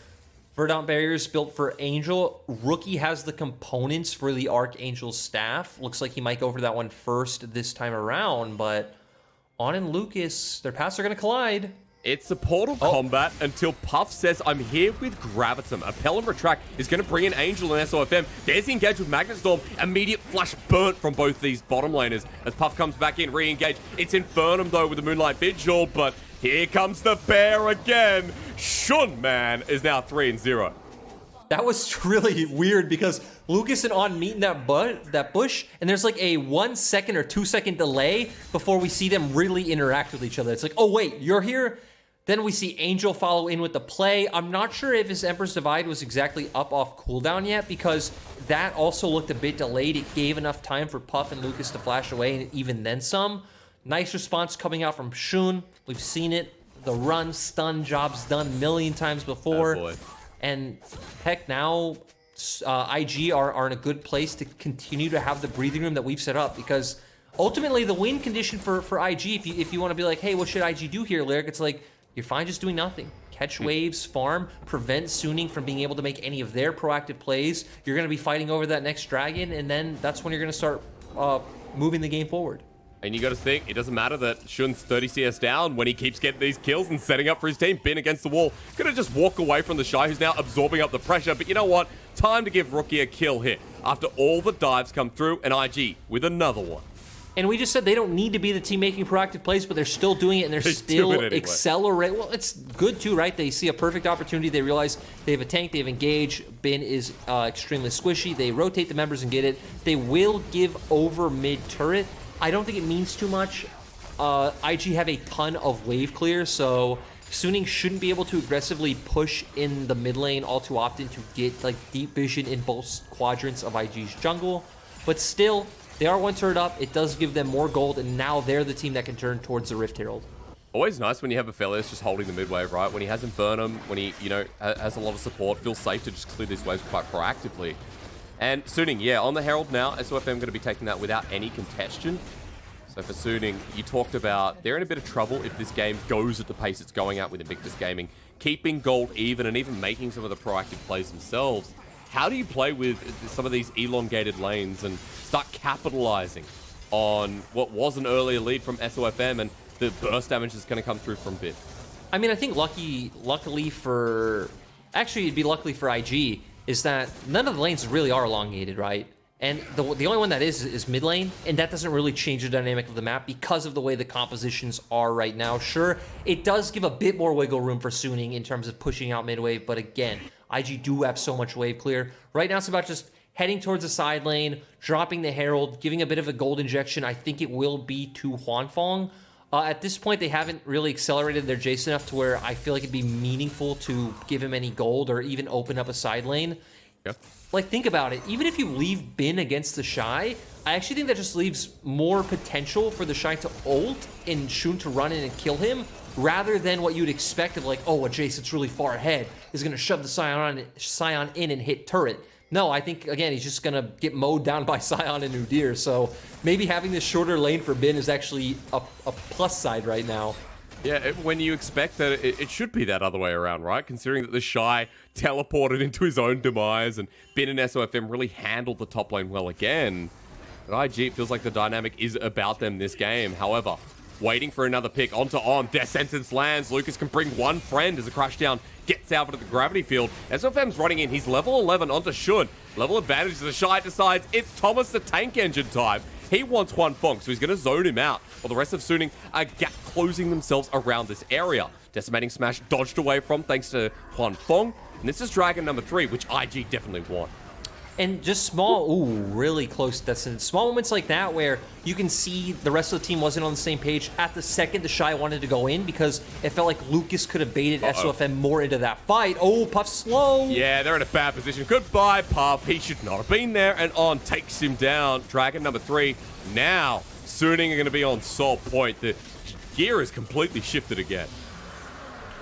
Verdant Barriers built for Angel. Rookie has the components for the Archangel's staff. Looks like he might go for that one first this time around, but On and Lucas, their paths are going to collide. It's a portal combat until Puff says, I'm here with Gravitum. A Pelham Retract is going to bring in Angel and SOFM. There's the engage with Magnet Storm. Immediate flash burnt from both these bottom laners as Puff comes back in, re-engage. It's Infernum, though, with the Moonlight Vigil, but here comes the bear again. Shun, man, is now 3-0. That was really weird because Lucas and On meet in that bush, and there's like a 1 second or 2 second delay before we see them really interact with each other. It's like, oh wait, you're here? Then we see Angel follow in with the play. I'm not sure if his Emperor's Divide was exactly up off cooldown yet because that also looked a bit delayed. It gave enough time for Puff and Lucas to flash away, and even then some. Nice response coming out from Shun. We've seen it. The run, stun job's done a million times before. Oh boy. And heck, now IG are in a good place to continue to have the breathing room that we've set up because ultimately the win condition for IG, if you want to be like, hey, what should IG do here, Lyric? It's like, you're fine just doing nothing. Catch waves, farm, prevent Suning from being able to make any of their proactive plays. You're going to be fighting over that next dragon, and then that's when you're going to start moving the game forward. And you got to think, it doesn't matter that Shun's 30 CS down when he keeps getting these kills and setting up for his team. Bin against the wall. Could have just walked away from the Shy, who's now absorbing up the pressure. But you know what? Time to give Rookie a kill hit. After all the dives come through, and IG with another one. And we just said they don't need to be the team making proactive plays, but they're still doing it, and they're still accelerate. Well, it's good too, right? They see a perfect opportunity. They realize they have a tank, they have engage. Bin is extremely squishy. They rotate the members and get it. They will give over mid turret. I don't think it means too much. IG have a ton of wave clear, so Suning shouldn't be able to aggressively push in the mid lane all too often to get like deep vision in both quadrants of IG's jungle. But still, they are one turret up. It does give them more gold, and now they're the team that can turn towards the Rift Herald. Always nice when you have a Aphelios just holding the mid wave, right? When he has Infernum, when he, you know, has a lot of support, feels safe to just clear these waves quite proactively. And Suning, yeah, on the Herald now, SOFM going to be taking that without any congestion. So for Suning, you talked about they're in a bit of trouble if this game goes at the pace it's going at with Invictus Gaming, keeping gold even and even making some of the proactive plays themselves. How do you play with some of these elongated lanes and start capitalizing on what was an earlier lead from SOFM and the burst damage that's going to come through from Bit? I mean, I think luckily for... Actually, it'd be luckily for IG, is that none of the lanes really are elongated, right? And the only one that is mid lane, and that doesn't really change the dynamic of the map because of the way the compositions are right now. Sure, it does give a bit more wiggle room for Suning in terms of pushing out mid wave, but again, IG do have so much wave clear. Right now, it's about just heading towards the side lane, dropping the Herald, giving a bit of a gold injection. I think it will be to Huanfeng. At this point, they haven't really accelerated their Jace enough to where I feel like it'd be meaningful to give him any gold or even open up a side lane. Yep. Like, think about it. Even if you leave Bin against the Shy, I actually think that just leaves more potential for the Shy to ult and Shun to run in and kill him, rather than what you'd expect of like, oh, a Jace that's really far ahead is going to shove the Scion in and hit turret. No, I think, again, he's just going to get mowed down by Scion and Udyr. So maybe having this shorter lane for Bin is actually a plus side right now. Yeah, when you expect that it should be that other way around, right? Considering that the Shy teleported into his own demise and Bin and SOFM really handled the top lane well again. At IG, it feels like the dynamic is about them this game. However, waiting for another pick onto On. Death Sentence lands. Lucas can bring one friend as a crash down gets out into the gravity field. SOFM's running in. He's level 11 onto Shun. Level advantage. The Shy decides it's Thomas the Tank Engine time. He wants Huanfeng, so he's going to zone him out. While the rest of Suning are gap closing themselves around this area. Decimating Smash dodged away from thanks to Huanfeng. And this is Dragon number 3, which IG definitely want. And just small, really close distance. Small moments like that where you can see the rest of the team wasn't on the same page at the second the Shy wanted to go in, because it felt like Lucas could have baited SOFM more into that fight. Oh, Puff slow. Yeah, they're in a bad position. Goodbye, Puff. He should not have been there. And On takes him down. Dragon number 3. Now, Suning are going to be on Sol Point. The gear is completely shifted again.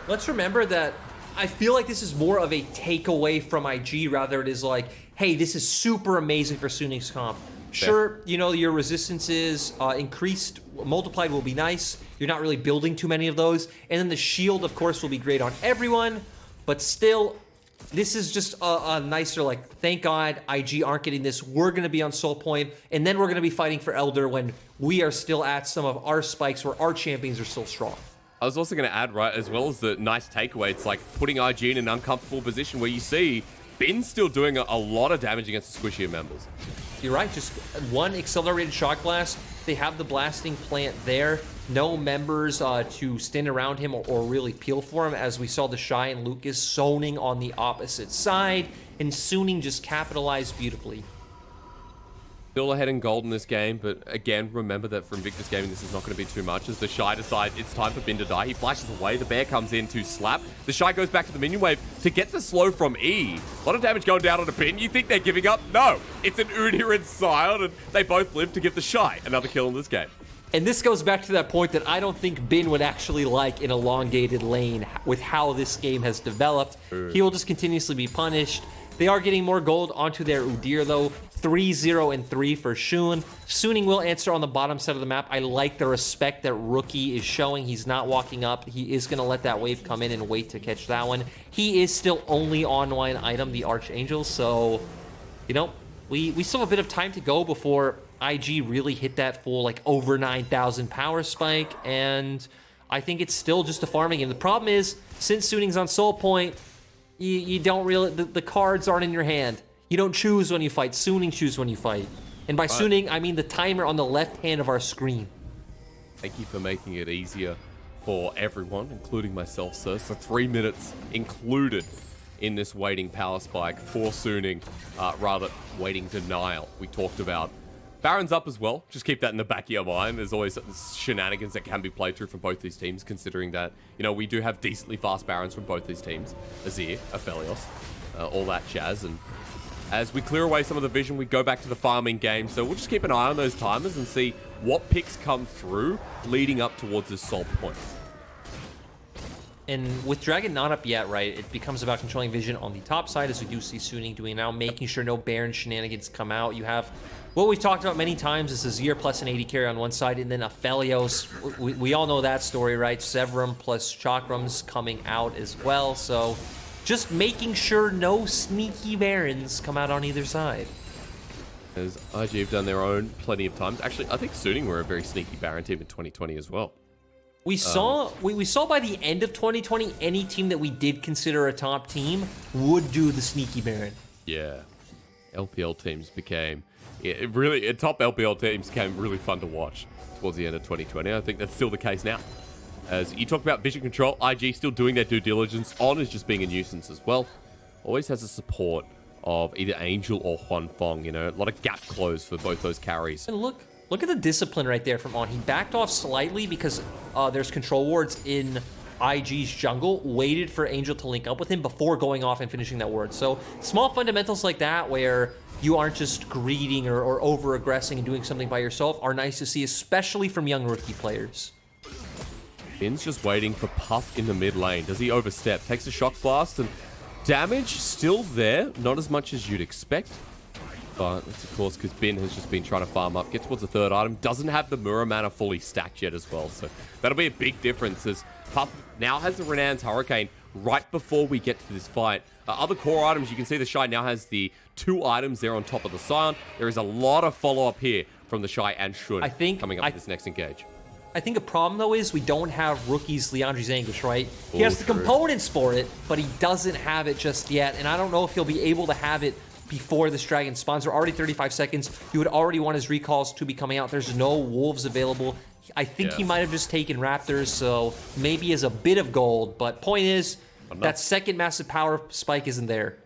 Let's remember that I feel like this is more of a takeaway from IG, rather it is like, hey, this is super amazing for Suning's comp. Sure, you know, your resistances increased, multiplied will be nice. You're not really building too many of those. And then the shield, of course, will be great on everyone. But still, this is just a nicer, like, thank God IG aren't getting this. We're going to be on Soul Point, and then we're going to be fighting for Elder when we are still at some of our spikes where our champions are still strong. I was also going to add, right, as well as the nice takeaway, it's like putting IG in an uncomfortable position where you see Bin's still doing a lot of damage against the squishier members. You're right, just one accelerated shock blast. They have the blasting plant there. No members to stand around him or really peel for him, as we saw the Shy and Lucas zoning on the opposite side, and Suning just capitalized beautifully. Still ahead in gold in this game, but again, remember that for Invictus Gaming, this is not going to be too much. As the Shy decides it's time for Bin to die, he flashes away. The bear comes in to slap. The Shy goes back to the minion wave to get the slow from E. A lot of damage going down on the Bin. You think they're giving up? No. It's an Udyr and Sion, and they both live to give the Shy another kill in this game. And this goes back to that point that I don't think Bin would actually like an elongated lane with how this game has developed. He will just continuously be punished. They are getting more gold onto their Udyr, though. 3-0 and 3 for Shun. Suning will answer on the bottom side of the map. I like the respect that Rookie is showing. He's not walking up. He is going to let that wave come in and wait to catch that one. He is still only on one item, the Archangel, so, you know, we still have a bit of time to go before IG really hit that full, like, over 9,000 power spike, and I think it's still just a farming game. The problem is, since Suning's on Soul Point, you don't really, the cards aren't in your hand. You don't choose when you fight. Suning choose when you fight. And by Suning, I mean the timer on the left hand of our screen. Thank you for making it easier for everyone, including myself, sir. So 3 minutes included in this waiting power spike for Suning, rather waiting denial we talked about. Baron's up as well. Just keep that in the back of your mind. There's always shenanigans that can be played through from both these teams, considering that, you know, we do have decently fast Barons from both these teams. Azir, Aphelios, all that jazz. And as we clear away some of the vision, we go back to the farming game. So we'll just keep an eye on those timers and see what picks come through leading up towards this Soul Point. And with Dragon not up yet, right, it becomes about controlling vision on the top side, as we do see Suning doing now, making sure no Baron shenanigans come out. You have what we've talked about many times is Azir plus an 80 carry on one side, and then Aphelios. We all know that story, right? Severum plus Chakrams coming out as well. So just making sure no sneaky Barons come out on either side. As IG have done their own plenty of times. Actually, I think Suning were a very sneaky Baron team in 2020 as well. We saw by the end of 2020, any team that we did consider a top team would do the sneaky Baron. Yeah. LPL teams became... top LPL teams became really fun to watch towards the end of 2020. I think that's still the case now. As you talk about vision control, IG still doing their due diligence. On is just being a nuisance as well. Always has the support of either Angel or Huanfeng. You know, a lot of gap close for both those carries. And look at the discipline right there from On. He backed off slightly because there's control wards in IG's jungle, waited for Angel to link up with him before going off and finishing that ward. So small fundamentals like that where you aren't just greeting or over-aggressing and doing something by yourself are nice to see, especially from young rookie players. Bin's just waiting for Puff in the mid lane. Does he overstep? Takes a shock blast, and damage still there. Not as much as you'd expect. But that's of course because Bin has just been trying to farm up. Get towards the third item. Doesn't have the Mirror Mana fully stacked yet as well. So that'll be a big difference as Puff now has the Renan's Hurricane right before we get to this fight. Other core items, you can see the Shy now has the 2 items there on top of the Scion. There is a lot of follow-up here from the Shy and Shun coming up with this next engage. I think a problem, though, is we don't have Rookie's Liandry's Anguish, right? He has the components for it, but he doesn't have it just yet, and I don't know if he'll be able to have it before this dragon spawns. We're already 35 seconds. You would already want his recalls to be coming out. There's no wolves available. I think he might have just taken Raptors, so maybe as a bit of gold, but point is, that second massive power spike isn't there.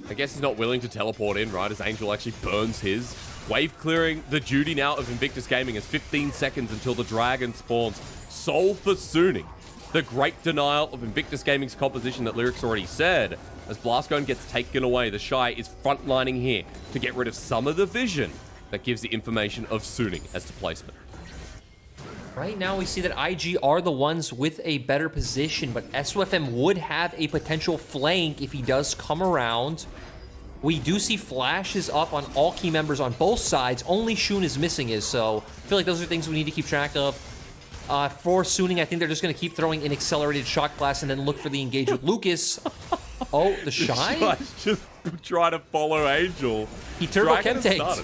I guess he's not willing to teleport in, right, as Angel actually burns his. Wave clearing, the duty now of Invictus Gaming is 15 seconds until the dragon spawns. Soul for Suning. The great denial of Invictus Gaming's composition that Lyrics already said. As Blastcone gets taken away, the Shy is frontlining here to get rid of some of the vision that gives the information of Suning as to placement. Right now, we see that IG are the ones with a better position, but SOFM would have a potential flank if he does come around. We do see flashes up on all key members on both sides. Only Shun is missing his, so I feel like those are things we need to keep track of. For Suning, I think they're just going to keep throwing in accelerated shock blast and then look for the engage with Lucas. Oh, the Shy? Just try to follow Angel. He turbo chem tanked.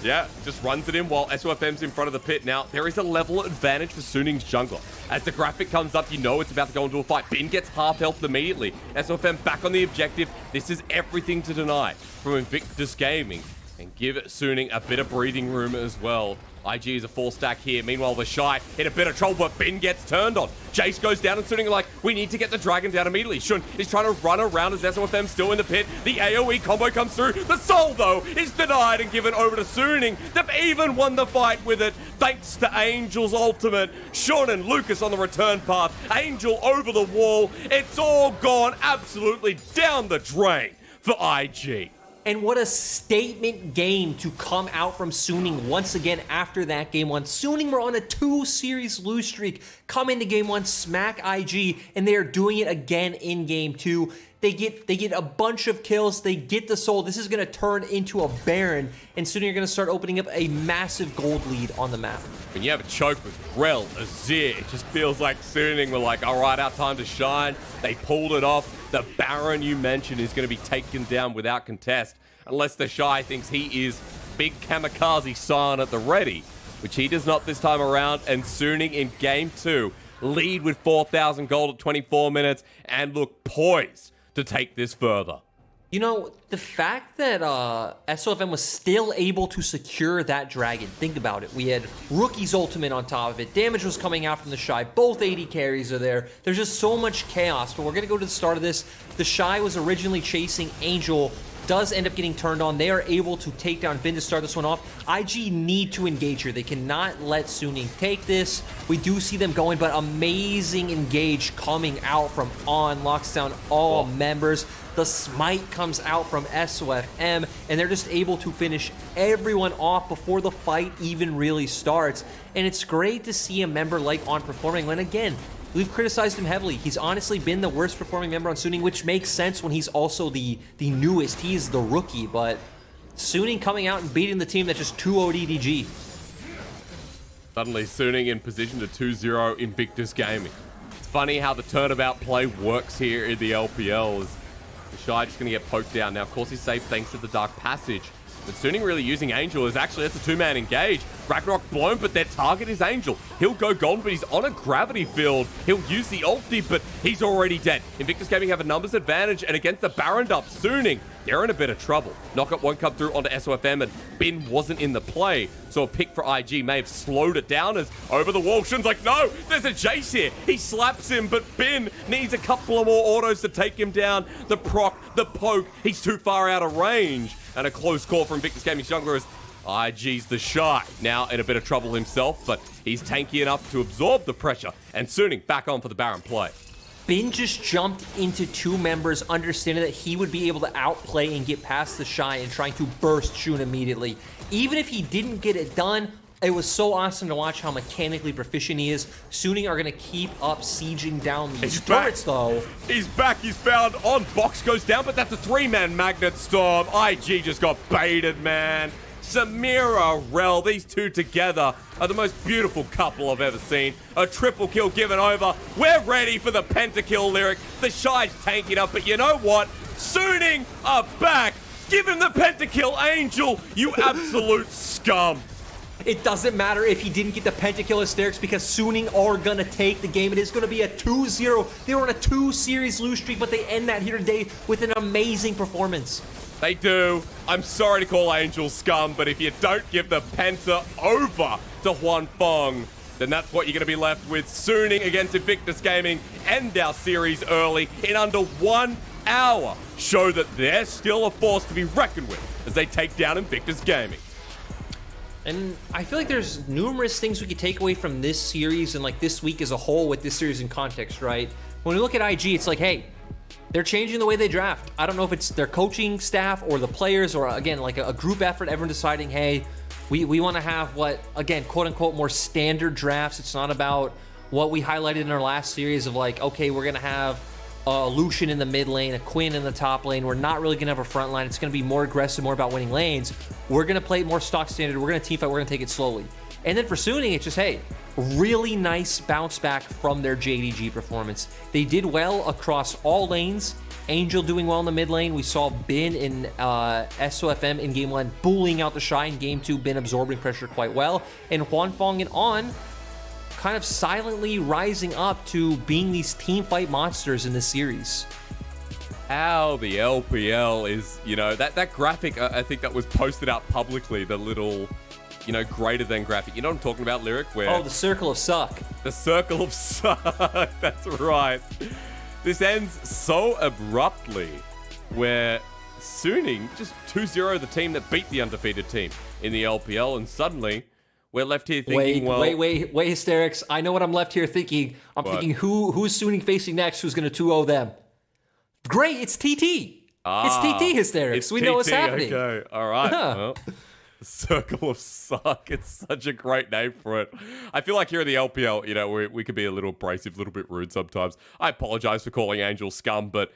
Yeah, just runs it in while SOFM's in front of the pit. Now, there is a level advantage for Suning's jungler. As the graphic comes up, you know it's about to go into a fight. Bin gets half health immediately. SOFM back on the objective. This is everything to deny from Invictus Gaming. And give Suning a bit of breathing room as well. IG is a 4-stack here. Meanwhile, the Shy in a bit of trouble, but Bin gets turned on. Jace goes down and Suning like, we need to get the dragon down immediately. Shun is trying to run around as SOFM still in the pit. The AoE combo comes through. The Soul, though, is denied and given over to Suning. They've even won the fight with it, thanks to Angel's ultimate. Shun and Lucas on the return path. Angel over the wall. It's all gone absolutely down the drain for IG. And what a statement game to come out from Suning once again after that game one. Suning were on a 2-series lose streak, come into game one, smack IG, and they are doing it again in game two. They get a bunch of kills, they get the soul. This is going to turn into a Baron, and Suning are going to start opening up a massive gold lead on the map. When you have a choke with Rel, Azir, it just feels like Suning were like, all right, our time to shine. They pulled it off. The Baron you mentioned is going to be taken down without contest, unless the Shy thinks he is big kamikaze Scion at the ready, which he does not this time around. And Suning in game two, lead with 4,000 gold at 24 minutes, and look poised to take this further. You know, the fact that SOFM was still able to secure that dragon, think about it. We had Rookie's ultimate on top of it. Damage was coming out from the Shy. Both AD carries are there. There's just so much chaos. But we're going to go to the start of this. The Shy was originally chasing Angel, does end up getting turned on. They are able to take down Bin to start this one off. IG need to engage here. They cannot let Suning take this. We do see them going, but amazing engage coming out from On. Locks down all members. The smite comes out from SOFM, and they're just able to finish everyone off before the fight even really starts. And it's great to see a member like On performing when, again, we've criticized him heavily. He's honestly been the worst performing member on Suning, which makes sense when he's also the newest. He's the rookie, but Suning coming out and beating the team that just 2-0'd EDG. Suddenly Suning in position to 2-0 Invictus Gaming. It's funny how the turnabout play works here in the LPL. The Shy just going to get poked down. Now, of course, he's safe thanks to the Dark Passage. But Suning really using Angel is actually, that's a 2-man engage. Ragnarok blown, but their target is Angel. He'll go golden, but he's on a gravity field. He'll use the ulti, but he's already dead. Invictus Gaming have a numbers advantage, and against the Baron up, Suning they're in a bit of trouble. Knockup won't come through onto SOFM, and Bin wasn't in the play, so a pick for IG may have slowed it down as over the wall. Shun's like, no, there's a Jace here. He slaps him, but Bin needs a couple of more autos to take him down. The proc, the poke, he's too far out of range. And a close call from Victus Gaming's jungler as IG's the Shy. Now in a bit of trouble himself, but he's tanky enough to absorb the pressure. And Suning back on for the Baron play. Bin just jumped into two members, understanding that he would be able to outplay and get past the Shy and trying to burst Shun immediately. Even if he didn't get it done, it was so awesome to watch how mechanically proficient he is. Suning are going to keep up sieging down these turrets, though. He's back. He's found on. Box goes down, but that's a three-man Magnet Storm. IG just got baited, man. Samira, Rel, these two together are the most beautiful couple I've ever seen. A triple kill given over. We're ready for the pentakill lyric. The Shy's tanking up, but you know what? Suning are back. Give him the pentakill, Angel, you absolute scum. It doesn't matter if he didn't get the pentakill hysterics because Suning are going to take the game. It is going to be a 2-0. They were on a 2-series lose streak, but they end that here today with an amazing performance. They do. I'm sorry to call Angel scum, but if you don't give the Penta over to Huan Fong, then that's what you're going to be left with. Suning against Invictus Gaming end our series early in under 1 hour. Show that they're still a force to be reckoned with as they take down Invictus Gaming. And I feel like there's numerous things we could take away from this series and like this week as a whole with this series in context, right? When we look at IG, it's like, hey, they're changing the way they draft. I don't know if it's their coaching staff or the players or, again, like a group effort, everyone deciding, hey, we want to have what, again, quote-unquote, more standard drafts. It's not about what we highlighted in our last series of like, okay, we're going to have a Lucian in the mid lane, a Quinn in the top lane. We're not really going to have a front line. It's going to be more aggressive, more about winning lanes. We're going to play more stock standard. We're going to team fight. We're going to take it slowly. And then for Suning, it's just, hey, really nice bounce back from their JDG performance. They did well across all lanes. Angel doing well in the mid lane. We saw Bin in SOFM in game 1 bullying out the Shy. In game 2, Bin absorbing pressure quite well. And Huan Fong and On kind of silently rising up to being these team fight monsters in this series. How the LPL is, you know, that graphic, I think that was posted out publicly, the little, you know, greater than graphic. You know what I'm talking about, Lyric? Where oh, the circle of suck. The circle of suck. That's right. This ends so abruptly where Suning just 2-0 the team that beat the undefeated team in the LPL, and suddenly we're left here thinking, wait, hysterics. I know what I'm left here thinking. I'm thinking who's Suning facing next, who's going to 2-0 them. Great, it's TT. It's TT hysterics. We know what's happening. Okay, all right. Well, the Circle of Suck. It's such a great name for it. I feel like here in the LPL, you know, we could be a little abrasive, a little bit rude sometimes. I apologize for calling Angel scum, but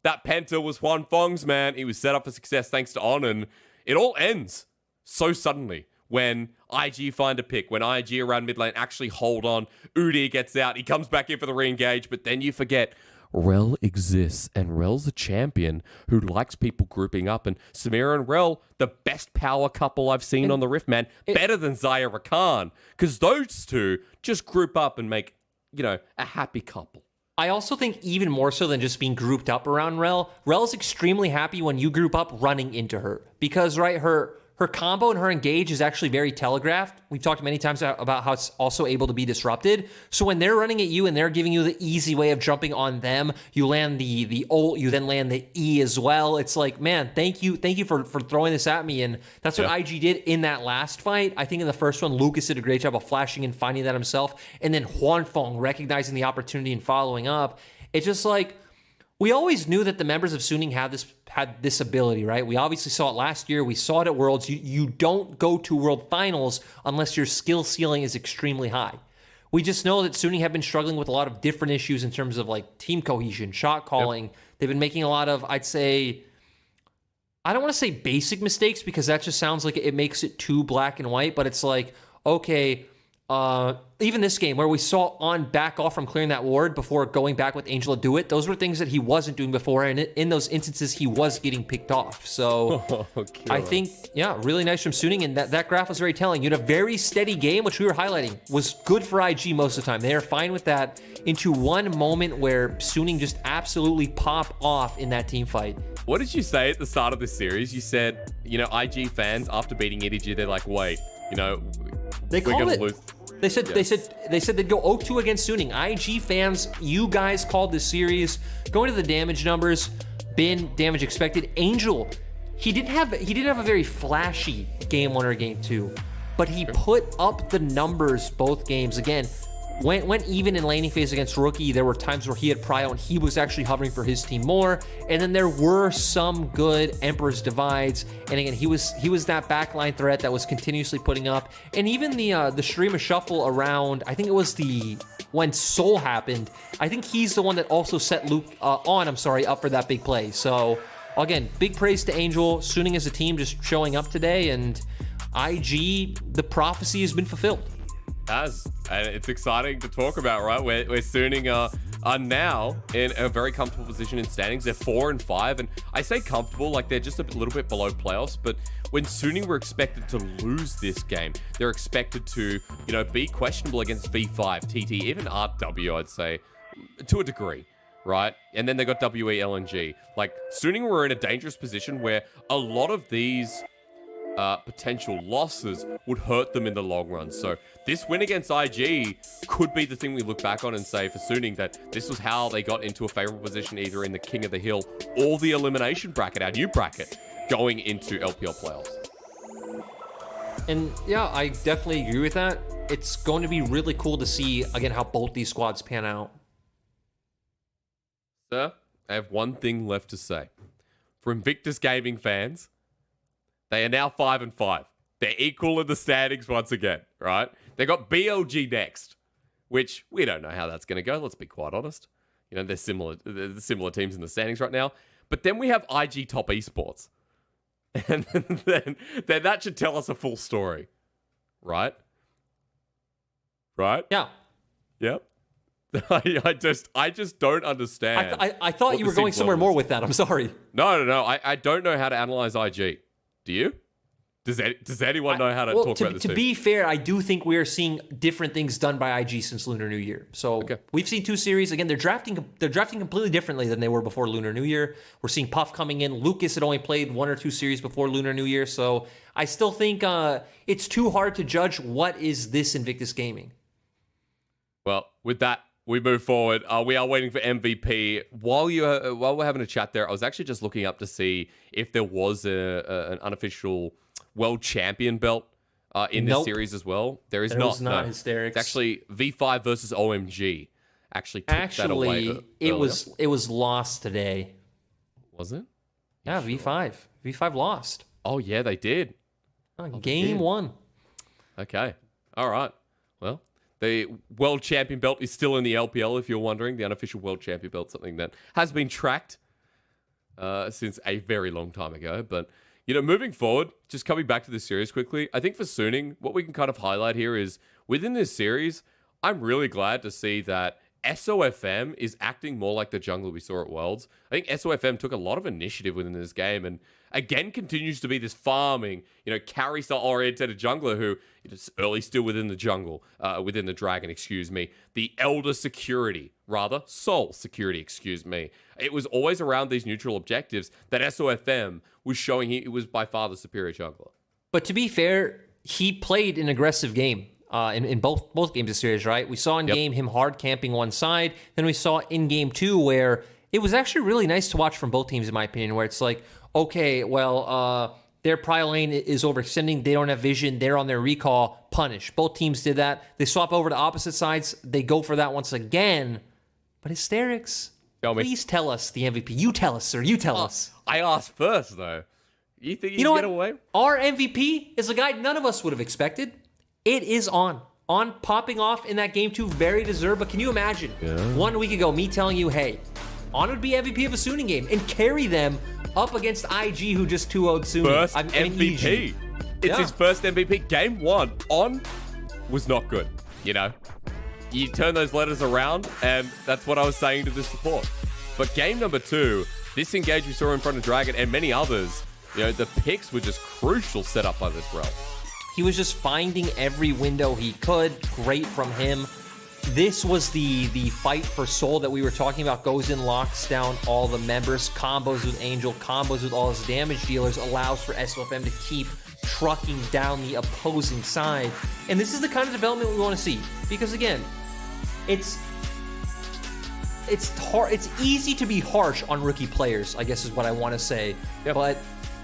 that Penta was Huan Fong's, man. He was set up for success thanks to On, and it all ends so suddenly when IG find a pick, when IG around mid lane actually hold on. Udi gets out. He comes back in for the re-engage, but then you forget Rel exists, and Rel's a champion who likes people grouping up, and Samira and Rel, the best power couple I've seen on the Rift, man. Better than Zaya Rakan, because those two just group up and make, you know, a happy couple. I also think even more so than just being grouped up around Rel's extremely happy when you group up running into her, because, right, her combo and her engage is actually very telegraphed. We've talked many times about how it's also able to be disrupted. So when they're running at you and they're giving you the easy way of jumping on them, you land the ult, you then land the E as well. It's like, man, thank you for throwing this at me. And that's what IG did in that last fight. I think in the first one, Lucas did a great job of flashing and finding that himself. And then Huan Fong recognizing the opportunity and following up. It's just like, we always knew that the members of Suning had this ability, right? We obviously saw it last year. We saw it at Worlds. You don't go to World Finals unless your skill ceiling is extremely high. We just know that Suning have been struggling with a lot of different issues in terms of like team cohesion, shot calling. Yep. They've been making a lot of, I'd say, I don't want to say basic mistakes because that just sounds like it makes it too black and white, but it's like, okay, even this game where we saw On back off from clearing that ward before going back with Angel to do it, those were things that he wasn't doing before, and in those instances, he was getting picked off. So I think, yeah, really nice from Suning, and that graph was very telling. You had a very steady game, which we were highlighting, was good for IG most of the time. They are fine with that into one moment where Suning just absolutely pop off in that team fight. What did you say at the start of this series? You said, IG fans, after beating EDG, they're like, wait, they we're called gonna it. lose. They said they'd go 0-2 against Suning. IG fans, you guys called this series. Going to the damage numbers, bin damage expected. Angel, he didn't have a very flashy game 1 or game 2, but he put up the numbers both games. Again, went even in laning phase against Rookie. There were times where he had prio and he was actually hovering for his team more. And then there were some good Emperor's Divides. And again, he was that backline threat that was continuously putting up. And even the stream of shuffle around, I think it was when Soul happened, I think he's the one that also set Luke up for that big play. So again, big praise to Angel. Suning as a team just showing up today, and IG, the prophecy has been fulfilled. And it's exciting to talk about, right? We're Suning are now in a very comfortable position in standings. They're 4 and 5, and I say comfortable, like they're just a little bit below playoffs. But when Suning were expected to lose this game, they're expected to, be questionable against V5, TT, even RW, I'd say, to a degree, right? And then they got WE, LNG. Like Suning were in a dangerous position where a lot of these potential losses would hurt them in the long run. So this win against IG could be the thing we look back on and say for Suning that this was how they got into a favorable position either in the King of the Hill or the elimination bracket, our new bracket, going into LPL playoffs. And yeah, I definitely agree with that. It's going to be really cool to see, again, how both these squads pan out. Sir, I have one thing left to say. For Invictus Gaming fans, they are now 5 and 5. They're equal in the standings once again, right? They got BLG next, which we don't know how that's going to go. Let's be quite honest. They're similar teams in the standings right now. But then we have IG Top Esports, and then that should tell us a full story, right? Right? Yeah. Yep. I just don't understand. I thought you were going somewhere more with that. I'm sorry. No. I don't know how to analyze IG. Do you? Does anyone know how to talk about this? To be fair, I do think we are seeing different things done by IG since Lunar New Year. So We've seen 2 series. Again, they're drafting completely differently than they were before Lunar New Year. We're seeing Puff coming in. Lucas had only played 1 or 2 series before Lunar New Year. So I still think it's too hard to judge what is this Invictus Gaming. Well, with that, we move forward. We are waiting for MVP. While we're having a chat there, I was actually just looking up to see if there was an unofficial world champion belt in this series as well. There is not. No. Hysterics. It's actually V5 versus OMG. Actually took that away. It was lost today. Was it? Yeah, sure? V5 lost. Oh yeah, they did. Game 1. Okay. All right. Well, the world champion belt is still in the LPL, if you're wondering. The unofficial world champion belt, something that has been tracked since a very long time ago. But, moving forward, just coming back to this series quickly, I think for Suning, what we can kind of highlight here is, within this series, I'm really glad to see that SOFM is acting more like the jungler we saw at Worlds. I think SOFM took a lot of initiative within this game and again continues to be this farming, carry style oriented jungler who is early still within the jungle, within the dragon, the elder security, soul security, It was always around these neutral objectives that SOFM was showing he was by far the superior jungler. But to be fair, he played an aggressive game. In both games of series, right? We saw in game him hard camping one side. Then we saw in game 2 where it was actually really nice to watch from both teams, in my opinion, where it's like, okay, well, their prio lane is overextending. They don't have vision. They're on their recall. Punish. Both teams did that. They swap over to opposite sides. They go for that once again. But Hysterics, please tell us the MVP. You tell us, sir. You tell us. I asked first, though. You think you know can get away? Our MVP is a guy none of us would have expected. It is On popping off in that game 2, very deserved. But can you imagine 1 week ago me telling you, hey, On would be MVP of a Suning game and carry them up against IG, who just 2-0'd Suning. First MVP. It's his first MVP. Game 1. On was not good. You know, you turn those letters around, and that's what I was saying to the support. But game number 2, this engage we saw in front of Dragon and many others, you know, the picks were just crucial set up by this Rel. He was just finding every window he could. Great from him. This was the fight for soul that we were talking about. Goes in, locks down all the members, combos with Angel, combos with all his damage dealers, allows for SOFM to keep trucking down the opposing side. And this is the kind of development we want to see. Because again, it's easy to be harsh on rookie players, I guess is what I want to say. Yep. But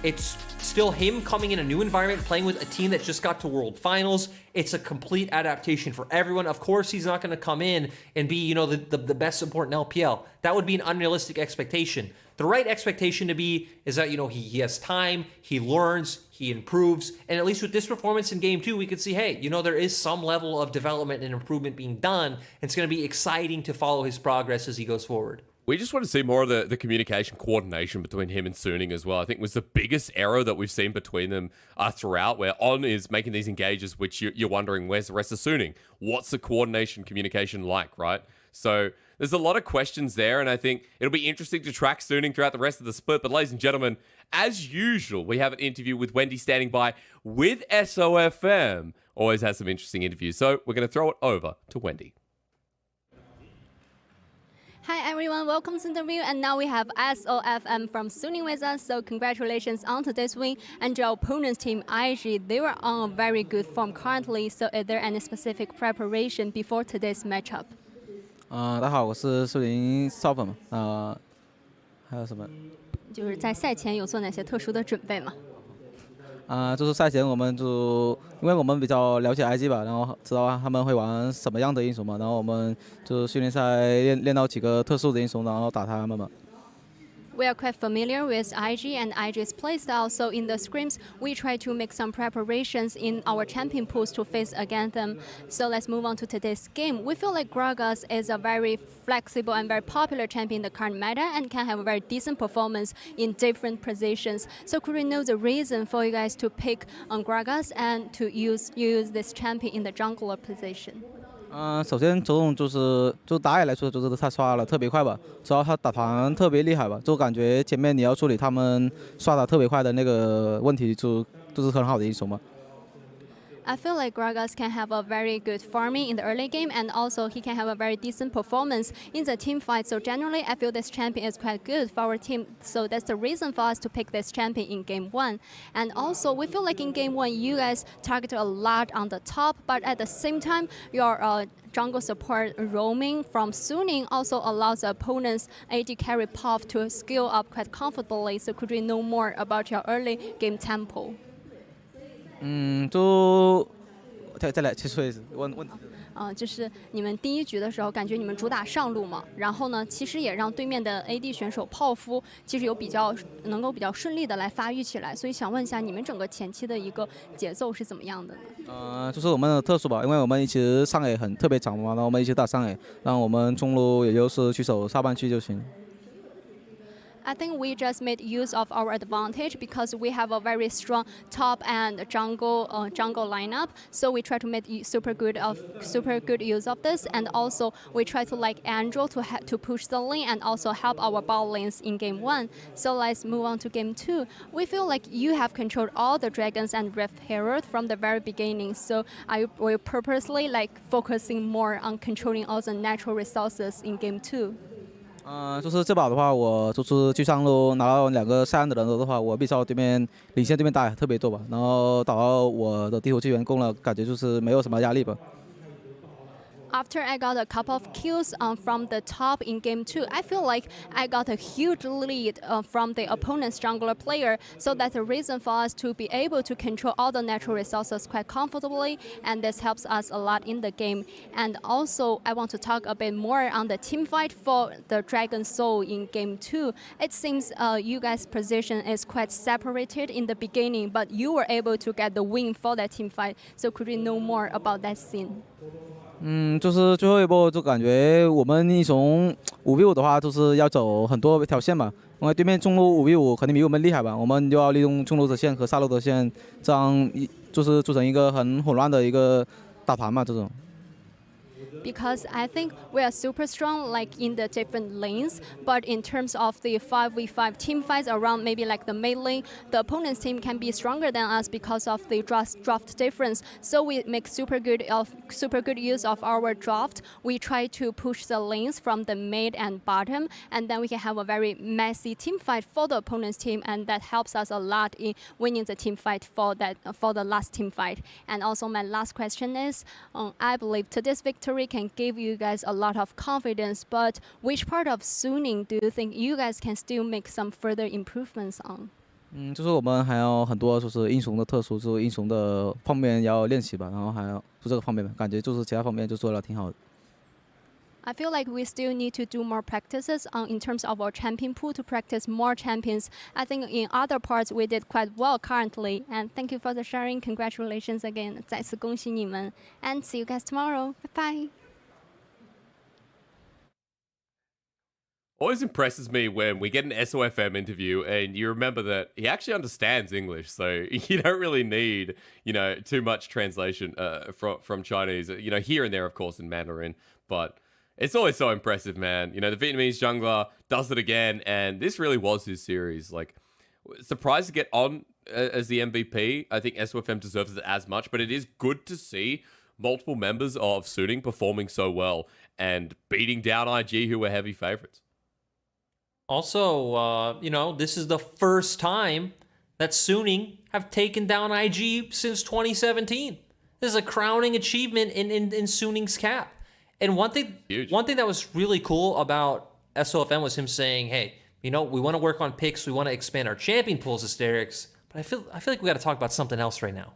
it's still him coming in a new environment, playing with a team that just got to World Finals. It's a complete adaptation for everyone. Of course, he's not going to come in and be, you know, the best support in LPL. That would be an unrealistic expectation. The right expectation to be is that, you know, he has time, he learns, he improves, and at least with this performance in Game 2, we could see, hey, you know, there is some level of development and improvement being done, and it's going to be exciting to follow his progress as he goes forward. We just want to see more of the communication coordination between him and Suning as well. I think was the biggest error that we've seen between them throughout, where On is making these engages, which you're wondering, where's the rest of Suning? What's the coordination communication like, right? So there's a lot of questions there, and I think it'll be interesting to track Suning throughout the rest of the split. But ladies and gentlemen, as usual, we have an interview with Wendy standing by with SOFM. Always has some interesting interviews. So we're going to throw it over to Wendy. Hi everyone, welcome to the interview, and now we have SOFM from Suning with us, so congratulations on today's win. And your opponent's team, IG, they were on a very good form currently, so is there any specific preparation before today's matchup? 大家好，我是苏宁少粉嘛，还有什么？就是在赛前有做哪些特殊的准备吗？就是赛前我们就因为我们比较了解 IG 吧，然后知道他们会玩什么样的英雄嘛，然后我们就训练赛练到几个特殊的英雄，然后打他们嘛。 We are quite familiar with IG and IG's playstyle, so in the scrims, we try to make some preparations in our champion pools to face against them. So let's move on to today's game. We feel like Gragas is a very flexible and very popular champion in the current meta and can have a very decent performance in different positions. So could we know the reason for you guys to pick on Gragas and to use this champion in the jungler position? 首先周董就打野来说，就是他刷的特别快吧，主要他打团特别厉害吧，就感觉前面你要处理他们刷的特别快的那个问题，就是很好的英雄嘛。 I feel like Gragas can have a very good farming in the early game, and also he can have a very decent performance in the team fight. So generally, I feel this champion is quite good for our team. So that's the reason for us to pick this champion in Game 1. And also, we feel like in Game 1, you guys target a lot on the top, but at the same time, your jungle support roaming from Suning also allows the opponent's AD carry Puff to scale up quite comfortably. So could we know more about your early game tempo? 就再来再说一次问题。就是你们第一局的时候，感觉你们主打上路嘛，然后呢，其实也让对面的 AD 选手泡芙其实能够比较顺利的来发育起来，所以想问一下，你们整个前期的一个节奏是怎么样的呢？就是我们的特殊吧，因为我们一直上野很特别强嘛，然后我们一直打上野，让我们中路也就是去守下半区就行。 I think we just made use of our advantage because we have a very strong top and jungle lineup. So we try to make super good use of this, and also we try to like Andrew to push the lane and also help our bot lanes in Game 1. So let's move on to Game 2. We feel like you have controlled all the dragons and Rift Herald from the very beginning. So are you purposely like focusing more on controlling all the natural resources in Game 2? 就是这把的话，我就是去上路拿到2个3的人的话，我必须要对面领先对面打特别多吧，然后打到我的地图资源供了，感觉就是没有什么压力吧。 After I got a couple of kills from the top in Game 2, I feel like I got a huge lead from the opponent's jungler player. So that's a reason for us to be able to control all the natural resources quite comfortably, and this helps us a lot in the game. And also, I want to talk a bit more on the team fight for the Dragon Soul in Game 2. It seems you guys' position is quite separated in the beginning, but you were able to get the win for that team fight. So could we know more about that scene? 就是最后一波就感觉我们英雄5v5的话，就是要走很多条线嘛，因为对面中路5v5肯定比我们厉害吧，我们就要利用中路的线和下路的线，这样就是组成一个很混乱的一个打团嘛这种。 Because I think we are super strong like in the different lanes, but in terms of the 5v5 team fights around maybe like the mid lane, the opponent's team can be stronger than us because of the draft difference. So we make super good use of our draft. We try to push the lanes from the mid and bottom, and then we can have a very messy team fight for the opponent's team, and that helps us a lot in winning the team fight for the last team fight. And also my last question is, I believe today's victory can give you guys a lot of confidence, but which part of Suning do you think you guys can still make some further improvements on? 就是我们还有很多就是英雄的特殊，就是英雄的方面要练习吧，然后还有就这个方面吧，感觉就是其他方面就做得挺好的。 I feel like we still need to do more practices in terms of our champion pool to practice more champions. I think in other parts we did quite well currently. And thank you for the sharing. Congratulations again. 再次恭喜你们 and see you guys tomorrow. Bye bye. Always impresses me when we get an SOFM interview and you remember that he actually understands English, so you don't really need, too much translation from Chinese, here and there, of course, in Mandarin, but it's always so impressive, man. The Vietnamese jungler does it again, and this really was his series. Like, surprised to get on as the MVP. I think SOFM deserves it as much, but it is good to see multiple members of Suning performing so well and beating down IG, who were heavy favorites. Also, this is the first time that Suning have taken down IG since 2017. This is a crowning achievement in Suning's cap. And one thing that was really cool about SOFM was him saying, hey, we want to work on picks, we want to expand our champion pools, Hysterics, but I feel like we got to talk about something else right now.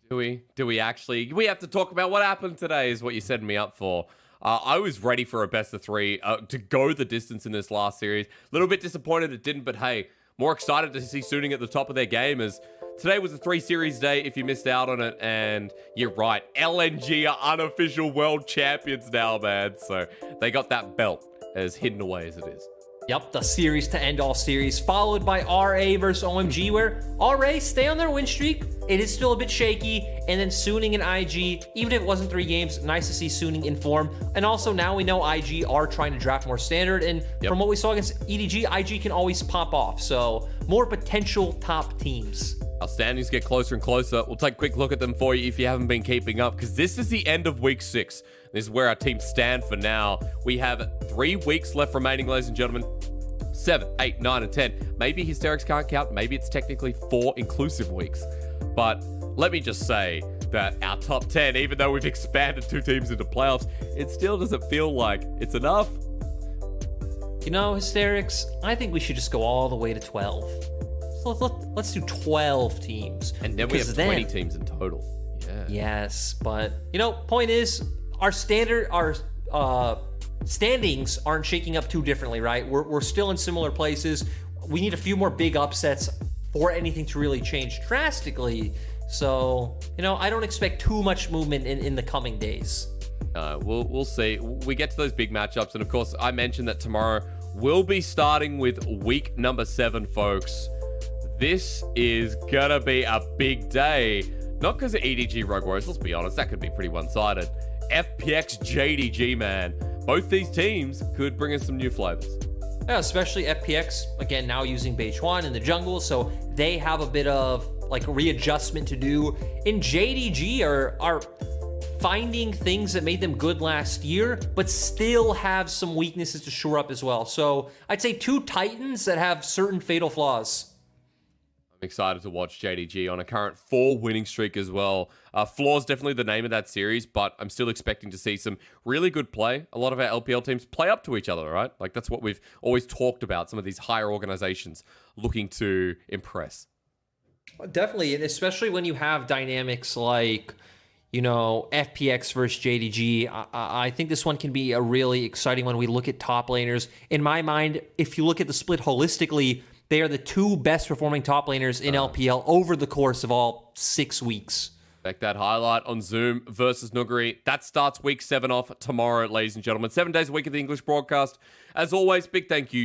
Do we actually? We have to talk about what happened today is what you setting me up for. I was ready for a best of three to go the distance in this last series. A little bit disappointed it didn't, but hey, more excited to see Suning at the top of their game as today was a 3-series day if you missed out on it. And you're right, LNG are unofficial world champions now, man. So they got that belt as hidden away as it is. Yep, the series to end all series, followed by RA versus OMG, where RA stay on their win streak. It is still a bit shaky, and then Suning and IG, even if it wasn't 3 games, nice to see Suning in form. And also now we know IG are trying to draft more standard, and from what we saw against EDG, IG can always pop off. So more potential top teams. Our standings get closer and closer. We'll take a quick look at them for you if you haven't been keeping up, because this is the end of week 6. This is where our teams stand for now. We have 3 weeks left remaining, ladies and gentlemen. 7, 8, 9, and 10. Maybe Hysterics can't count. Maybe it's technically 4 inclusive weeks. But let me just say that our top 10, even though we've expanded 2 teams into playoffs, it still doesn't feel like it's enough. Hysterics, I think we should just go all the way to 12. So let's do 12 teams. And then we have 20 teams in total. Yeah. Yes, but, point is, our standings aren't shaking up too differently, right? We're still in similar places. We need a few more big upsets for anything to really change drastically. So, I don't expect too much movement in the coming days. We'll see. We get to those big matchups, and of course, I mentioned that tomorrow we'll be starting with week number 7, folks. This is gonna be a big day. Not because of EDG Rogue Warriors, let's be honest, that could be pretty one-sided. FPX JDG, man. Both these teams could bring us some new flavors. Yeah, especially FPX, again, now using Beichuan in the jungle, so they have a bit of readjustment to do. And JDG are finding things that made them good last year, but still have some weaknesses to shore up as well. So I'd say 2 Titans that have certain fatal flaws. I'm excited to watch JDG on a current 4 winning streak as well. Flaws definitely the name of that series, but I'm still expecting to see some really good play. A lot of our LPL teams play up to each other, right? Like, that's what we've always talked about, some of these higher organizations looking to impress. Definitely, and especially when you have dynamics like, FPX versus JDG. I think this one can be a really exciting one. We look at top laners. In my mind, if you look at the split holistically, they are the 2 best performing top laners in LPL over the course of all 6 weeks. Check that highlight on Zoom versus Nuguri. That starts week 7 off tomorrow, ladies and gentlemen. 7 days a week of the English broadcast. As always, big thank you